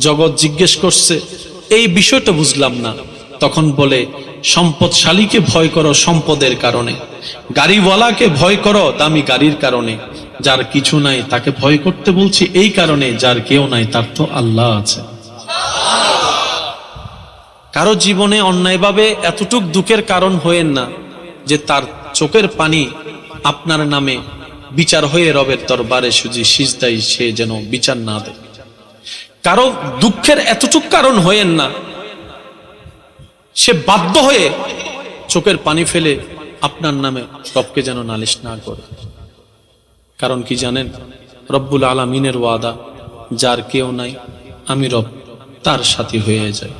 জগৎ জিজ্ঞেস করছে এই বিষয়টা বুঝলাম না, তখন বলে সম্পদশালীকে ভয় করো সম্পদের কারণে, গাড়িওয়ালাকে ভয় করো দামি গাড়ির কারণে, যার কিছু নাই তাকে ভয় করতে বলছি এই কারণে, যার কেউ নাই তার তো আল্লাহ আছে। কারো জীবনে অন্যায়ভাবে এতটুক দুঃখের কারণ হয়েন না যে তার চোখের পানি আপনার নামে বিচার হয়ে রবের দরবারে সিজদায় সে যেন বিচার না দেয়। কারো দুঃখের এতটুক কারণ হয়েন না সে বাধ্য হয়ে চোখের পানি ফেলে আপনার নামে রবকে যেন নালিশ না করে। কারণ কি জানেন? রব্বুল আলামিনের ওয়াদা, যার কেউ নাই আমি রব তার সাথী হয়ে যাই।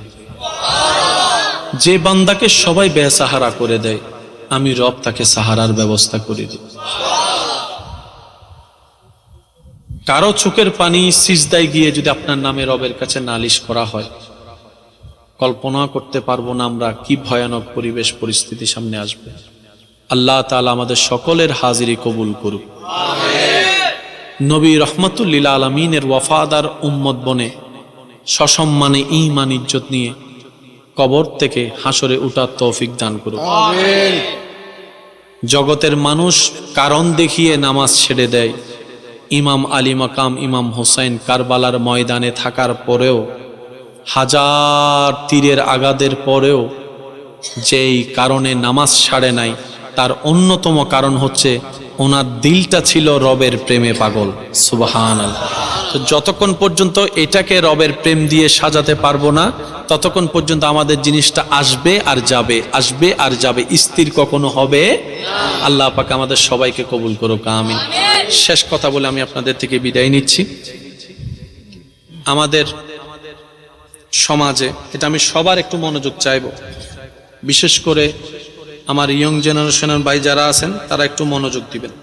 যে বান্দাকে সবাই বেসাহারা করে দেয়, আমি রব তাকে সাহারার ব্যবস্থা করে দিই। কারো চোখের পানি সিজদায় গিয়ে যদি আপনার নামে রবের কাছে নালিশ করা হয়, কল্পনা করতে পারবো না আমরা কি ভয়ানক পরিবেশ পরিস্থিতি সামনে আসবে। আল্লাহ তাআলা আমাদের সকলের হাজিরি কবুল করুক। নবী রহমাতুল্লিল আলামিনের ওয়াফাদার উম্মত বনে সসম্মানে ঈমান ইজ্জত নিয়ে কবর থেকে হাসরে উঠার তৌফিক দান করুক। জগতের মানুষ কারণ দেখিয়ে নামাজ ছেড়ে দেয়। ইমাম আলী মাকাম ইমাম হোসেন কারবালার ময়দানে থাকার পরেও, হাজার তীরের আঘাতের পরেও যেই কারণে নামাজ ছাড়ে নাই, তার অন্যতম কারণ হচ্ছে ওনার দিলটা ছিল রবের প্রেমে পাগল। সুবহানাল্লাহ। তো যতক্ষণ পর্যন্ত এটাকে রবের প্রেম দিয়ে সাজাতে পারবো না, ততক্ষণ পর্যন্ত আমাদের জিনিসটা আসবে আর যাবে, আসবে আর যাবে, স্থির কখনো হবে। আল্লাহ পাক আমাদের সবাইকে কবুল করুক, আমিন। শেষ কথা বলে আমি আপনাদের থেকে বিদায় নিচ্ছি। আমাদের সমাজে, এটা আমি সবার একটু মনোযোগ চাইব, বিশেষ করে আমার ইয়ং জেনারেশনের ভাই যারা আছেন তারা একটু মনোযোগ দিবেন।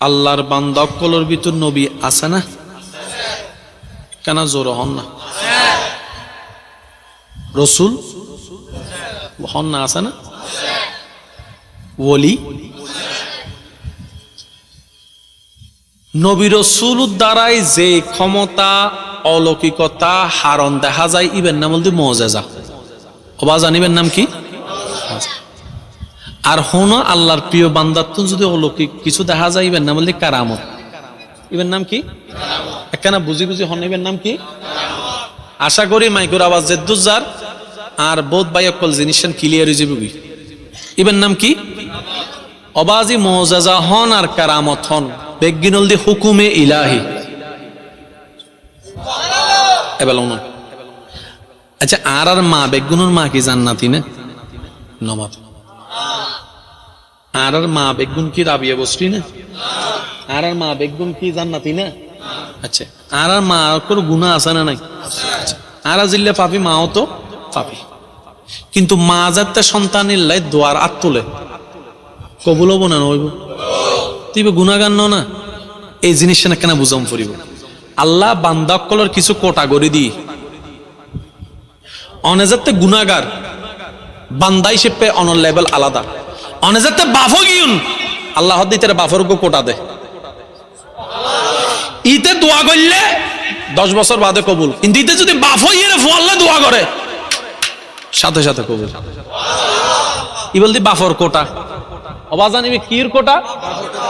আল্লাহর বান্দা অক্কলের ভিতর নবী আছে না? কেন জোর হন না? রসুল হন না? আছে না? ওলি নবী রসুল দ্বারাই যে ক্ষমতা অলৌকিকতা হারণ দেখা যায়, ইবেন নাম বলতে মুআজিজা। ওবা জানিবেন নাম কি? আর হন আল্লাহর প্রিয় বান্দার যদি অলৌকিক কিছু দেখা যায়, ইবেন নাম বলতে কারামত। ইবেন নাম কি? একখানা বুঝি বুঝি হন, ইবেন নাম কি? আশা করি মাইকুর আওয়াজ জেদ্দুজার আর বোধ বাই অকল জিনিস ক্লিয়ার হয়ে যাবে। ইবেন নাম কি? অবাজি মুআজিজা হন আর কারামত হন বেগিনল দি হুকুমে ইলাহি। আচ্ছা, আর মা বেগুনের মা কি জান্নাতি না? নমাত আর মা বেগুন কি রাবিয়া বসরি না? আর মা বেগুন কি জান্নাতি না? আচ্ছা, আর মা কোনো গুনাহ আছে না নাই? আর জিল্লে পাপি, মাও তো পাপি, কিন্তু মা যাতে সন্তানের লাই দোয়ার আত তোলে, কবুল হবো না? নইব তুই গুনাগান না? এই জিনিসটা না কেন বুঝাম ফুরিব? আল্লাহ বান্দা অক্কলের কিছু কোটাগরি দি অনেজাতে গুনাগার বান্দা হিসেবে অনর লেভেল আলাদা। অনেজাতে বাফো গিউন আল্লাহ দিতে বাফর কোটা দে। ইতে দোয়া করলে 10 বছর বাদে কবুল, কিন্তু ইতে যদি বাফো ইয়ে ফোয়াল্লে দোয়া করে সাথে সাথে কবুল। ই বলতে বাফর কোটা অবাজানিবে কির কোটা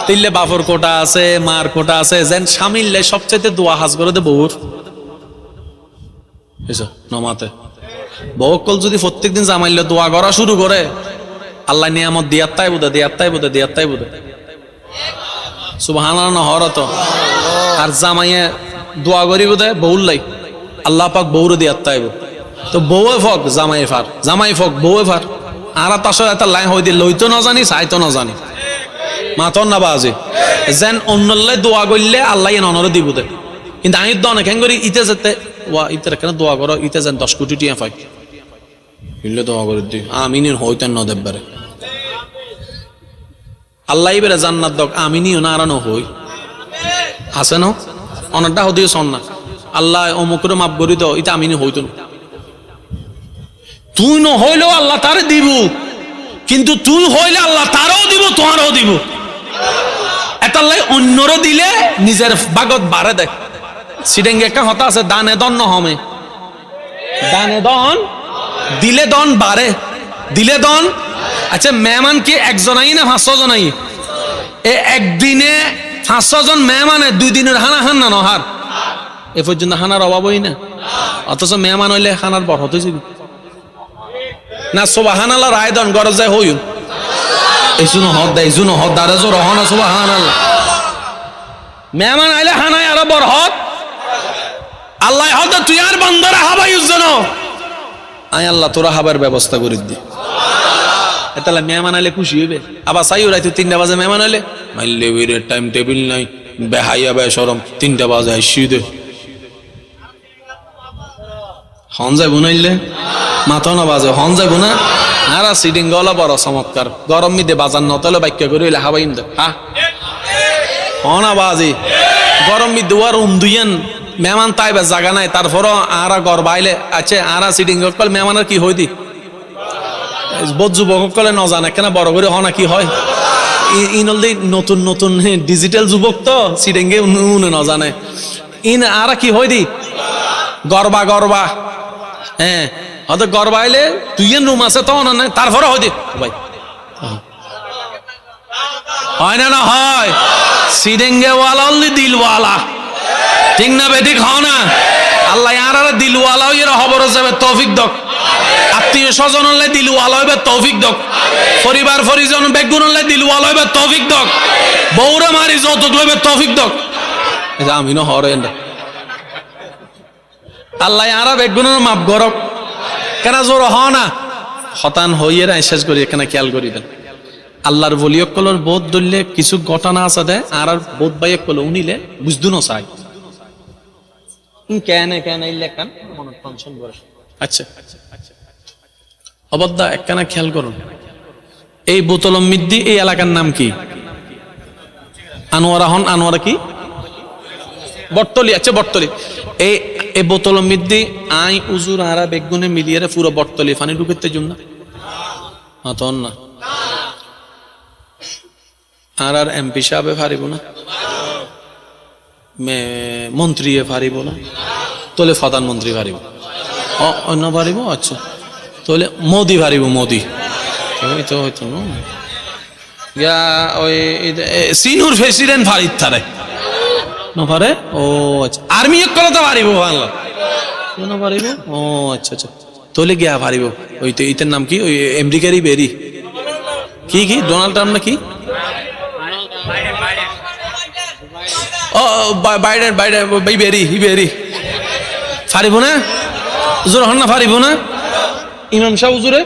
তিল্লে বাফর কোটা আছে, মার কোটা আছে, যেন সামিললে সবচেয়ে দোয়া হাজ করে দে বউর নমাতে। বউকল যদি প্রত্যেকদিন জামাইলে দোয়া করা শুরু করে, আল্লাহ নিয়ামত দিয়াত্তাই বোধে, দিয়াত্তাই বোধে, দিয়াত্তাই বোধে। সুবহানাল্লাহ হরত। আর জামাইয়ে দোয়া করি বোধে বউর লাই, আল্লাহ পাক বউরে দিয়াত্তাইব। তো বউয়ে ফক জামাই ফার, জামাই ফক বউয়ে ফার। আর তাসর একটা লাই হই দিয়ে লইতো না জানি, চাইতো না জানি, মাতন না বাজে যেন অন্যল্লাই দোয়া করলে আল্লাহ অনরে দিব দে। কিন্তু আমি তো অনেক করি ইতে যেতে ওয়া ইতে কেন দোয়া করো, ইতে যেন 10 কোটি টিয়া পাই ইলে দোয়া করে দি আমিনের হইতেন না দেববারে আল্লাহ ইবেরে জান্নাত দক আমিনিও না আরানো হই আছে না? অনেকটা হদিও শোন না, আল্লাহ অমুকরে মাপ করি দাও, ইতে আমিনি হইতো না। তুই ন হইলেও আল্লাহ তারে দিব, কিন্তু তুই হইলে আল্লাহ তারও দিব, তোমারও দিব। এটালাই অন্যরও দিলে নিজের বাগত বাড়ে দেয়। সিডেঙ্গে একটা হতা আছে, দানে দন নহমে, দানে দন দিলে দন বাড়ে, দিলে দন। আচ্ছা, মেহমান কি একজনাই না 500 জনাই? এ একদিনে 500 জন মেহমানে 2 দিনের হানা হান না নহার এ পর্যন্ত হানার অভাবই না। অথচ মেহমান হইলে হানার বড় হতে যাবি না। সুবহানাল্লাহ রায় দন গরজ যায় হইম এইজুনো হদ দেয়, এইজুনো হদ দারে জোর হনা। সুবহানাল্লাহ মেহমান আইলে হানায় আরো বড় হদ আল্লাহ হদ তুই আর বান্দারা হাবাই উজ্জনো আই আল্লাহ তোরা হাবার ব্যবস্থা করে দি। এতালে মেহমান আইলে খুশি হইবে। আবার চাই রাই তুই 3টা বাজে মেহমান আইলে মাইলে ওইরে টাইম টেবিল নাই, বেহাইয়া বে শরম, 3টা বাজে আইসি দে হন যাইব নাইলে মাথা না বাজে হন যাইব না। আর সিডিং গলা বড় চমৎকার, গরম মিদে বাজার নতলে বাক্য করে হইলে হাবাইম দে হা হনা বাজি গরম মিদে আর দুইয়েন মেহমান তাইবে জায়গা নাই, তারপরও আরা গড় বাইলে আছে আরা সিডিং কল মেহমানের কি হই দি বোধ যুবক কলে ন জানে কেন বড় করে হনা কি হয়। ইনলদি নতুন নতুন ডিজিটাল যুবক তো সিডিংয়ে উনে ন জানে ইন আরা কি হই দি গরবা গরবা হ্যাঁ হয়তো ঘর বাইলে তুই রুম আছে তো না তারপরে হয় দে ভাই হয় না না হয় সিরেঙ্গে ওয়ালা অনলি দিলওয়ালা ঠিক না বেঠিক হও না আল্লাহ আর দিলওয়ালা এর খবর যাবে তৌফিক দক আত্মীয় স্বজন হলে দিলওয়ালা হইবে তৌফিক দক পরিবার পরিজন বেগুন হলে দিলওয়ালা হইবে তৌফিক দক বউরে মারি যৌতুক লইবে তৌফিক দক এটা আমি না হরেন আল্লাহ আর বেগুনের মাপ গরক কেন জোর হ না হতান হইয়ে না শেষ করি এখানে খেয়াল করিবেন আল্লাহর বলিয়কলর বোধ ধরলে কিছু ঘটনা আছে দেয় আর বোধ বাইক কল উনিলে বুঝদু না চাই কেন কেন লেখান মনে টেনশন করে আচ্ছা অবদ্ধা একখানা খেয়াল করুন এই বোতলম মিদ্দি এই এলাকার নাম কি আনোয়ারা হন আনোয়ারা কি বটতলি আচ্ছা বটতলি এই বোতলম মিদ্দি আই উজুর আরা বেগুনে মিলিয়ে পুরো বটতলি পানি ঢুকেতে জন্য না তখন না আর এমপি সাহেবে পারিব না মন্ত্রী পারিব না তোলে প্রধানমন্ত্রী পারিব অন্য পারিব আচ্ছা তোলে মোদি পারিব মোদি তো হয়তো ওই সিনুর প্রেসিডেন্ট ফারিদ থারে নপারে ও আচ্ছা আর্মি এক করতে পারিব বাংলা কেন পারিব ও আচ্ছা আচ্ছা তোলে গিয়া পারিব ওই তো ইতের নাম কি ওই আমেরিকারই বেরি কি কি ডোনাল্ড ট্রাম্প না কি ও বাইডেন বাইডেন বেরি হি বেরি পারিব না হুজুর হন না পারিব না ইমাম সাহেব হুজুরে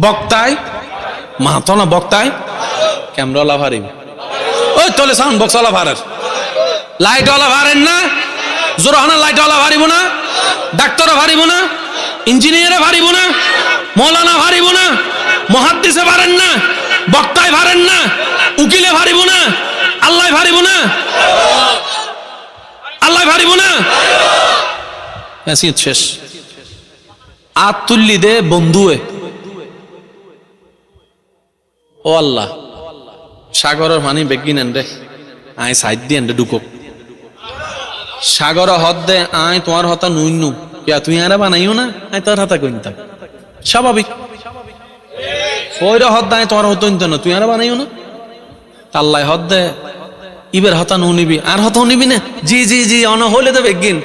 বক্তায় মাতো না বক্তায় ক্যামেরাওয়ালা পারিব ওই তোলে সাউন্ড বক্সওয়ালা ভারের লাইটওয়ালা ভারেন না জোর হন লাইটওয়ালা পারিব না ডাক্তারও পারিব না ইঞ্জিনিয়ারে পারিব না মৌলানা পারিব না মুহাদ্দিসে পারেন না বক্তায় পারেন না উকিলে পারিব না আল্লাহ পারিব না আল্লাহ পারিব না শেষ আত তুল্লি দে বন্ধুয়ে ও আল্লাহ সাগরের পানি বেগিন এনে আয় সাইড দিয়ে এনে ঢুকো সাগর হদ দে আয় তোমার হতা নুইনু কিয়া তুই আরে বানাইও না আয় তোর হাতা কইন থাক স্বাভাবিক ওইরা হদ দায় তোমার হতো না তুই আরে বানাইও না আল্লাহ হদ দে ইবের হতা নু নিবি আর হতা নিবি না জি জি জি অন হলে তো বেগিন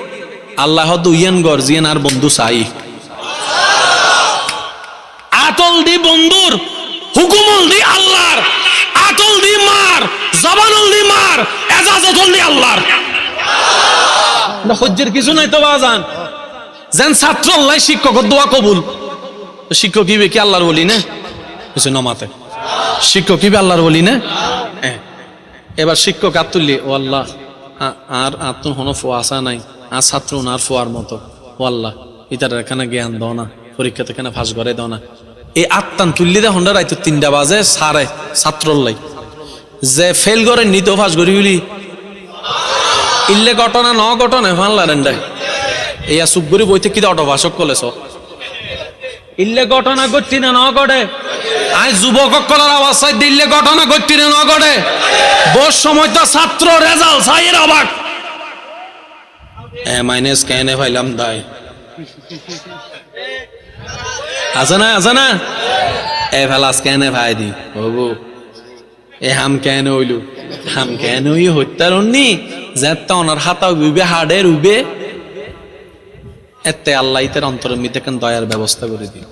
আল্লাহ হদ উইয়ান গর জিয়ান আর বন্ধু চাই আতল দি বন্ধুর হুকুমল দি আল্লাহর আতল দি মার জবানল দি মার এজাজতল দি আল্লাহর না হজ্জের কিছু নাই তো বাজান যেন ছাত্র আল্লাহ শিক্ষক দোয়া কবুল শিক্ষক কি কি আল্লাহর বলি না কিছু নমাতে শিক্ষক কি আল্লাহর বলি না এবার শিক্ষক আতুল্লি ও আল্লাহ আর আত্ম হন ফোয়া আসা নাই আর ছাত্র আর ফোয়ার মতো ও আল্লাহ ইতার এখানে জ্ঞান দাও না পরীক্ষাতে এখানে ফাঁস করে দাও না এই আত্মান তুললি দে হন্ডা রাইতো 3টা বাজে সারে ছাত্রলাই যে ফেল করে নিতেও ফাঁস করি বলি ইল্লে ঘটনা ন ঘটনা ফানলা রেন্ডাই এই সুপগুড়ি বইতে কি অটো ভাষক কলেছ ইল্লে ঘটনা ঘটতি না ন ঘটে আজ যুবক কলার অবস্থায় দিল্লে ঘটনা ঘটতি না ন ঘটে বস সময় তো ছাত্র রেজাল্ট সাইয়ের অবাক মাইনাস কেনে ফাইলাম দাই আছে না এ ফেলাস কেনে ভাই দি বাবু এ হাম কেন হইলু হাম কেন হই হত্যার অন্যি যেতে ওনার হাতা উইবে হাড়ের উইবে এতে আল্লাহ ইতের অন্তরের মধ্যে কেন দয়ার ব্যবস্থা করে দিই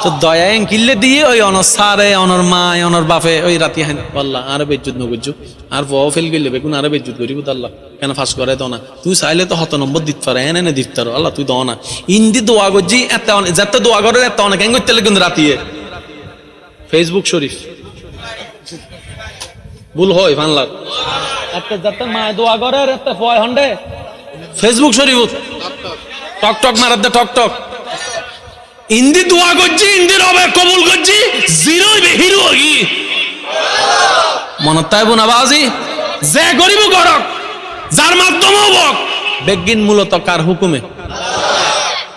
তো দয়া কিনলে দিয়ে ওই অনর সারে অনর মায় অনর বাপে ওই রাতি হান আল্লাহ আর বেজ্জুত নগুজ্জু আর বউ ফেল গেলে বেগুন আর বেজ্জুত করিব আল্লাহ কেন ফাঁস করে দাও না তুই চাইলে তো 7 নম্বর দিতে পারে এনে দিতে পারো আল্লাহ তুই দাও না ইন্দি দোয়া গজি এত যাতে দোয়া করে এত অনেক কেন করতে কিন্তু রাতিয়ে ফেসবুক শরীফ ভুল হয় বাংলার একটা যাতে মা দোয়া করে একটা ফয় হন্ডে ফেসবুক শরীফ টক টক মারার দে টক টক ইন্দি দোয়া করছি ইন্দি রবে কবুল করছি জিরো হিরো কি মনত তাই বোনা বাজি যে গরিব গরক যার মাধ্যমে বক বেগিন মূলত কার হুকুমে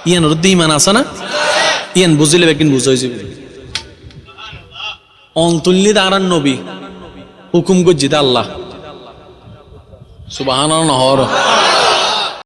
ইয়ান রুদ্দি ইমান আছে না ইয়ান বুঝিলে বেগিন বুঝাই যাবে অন্তুল্লি দাঁড়ান নবী হুকুম করছি আল্লাহ সুবহানাল্লাহ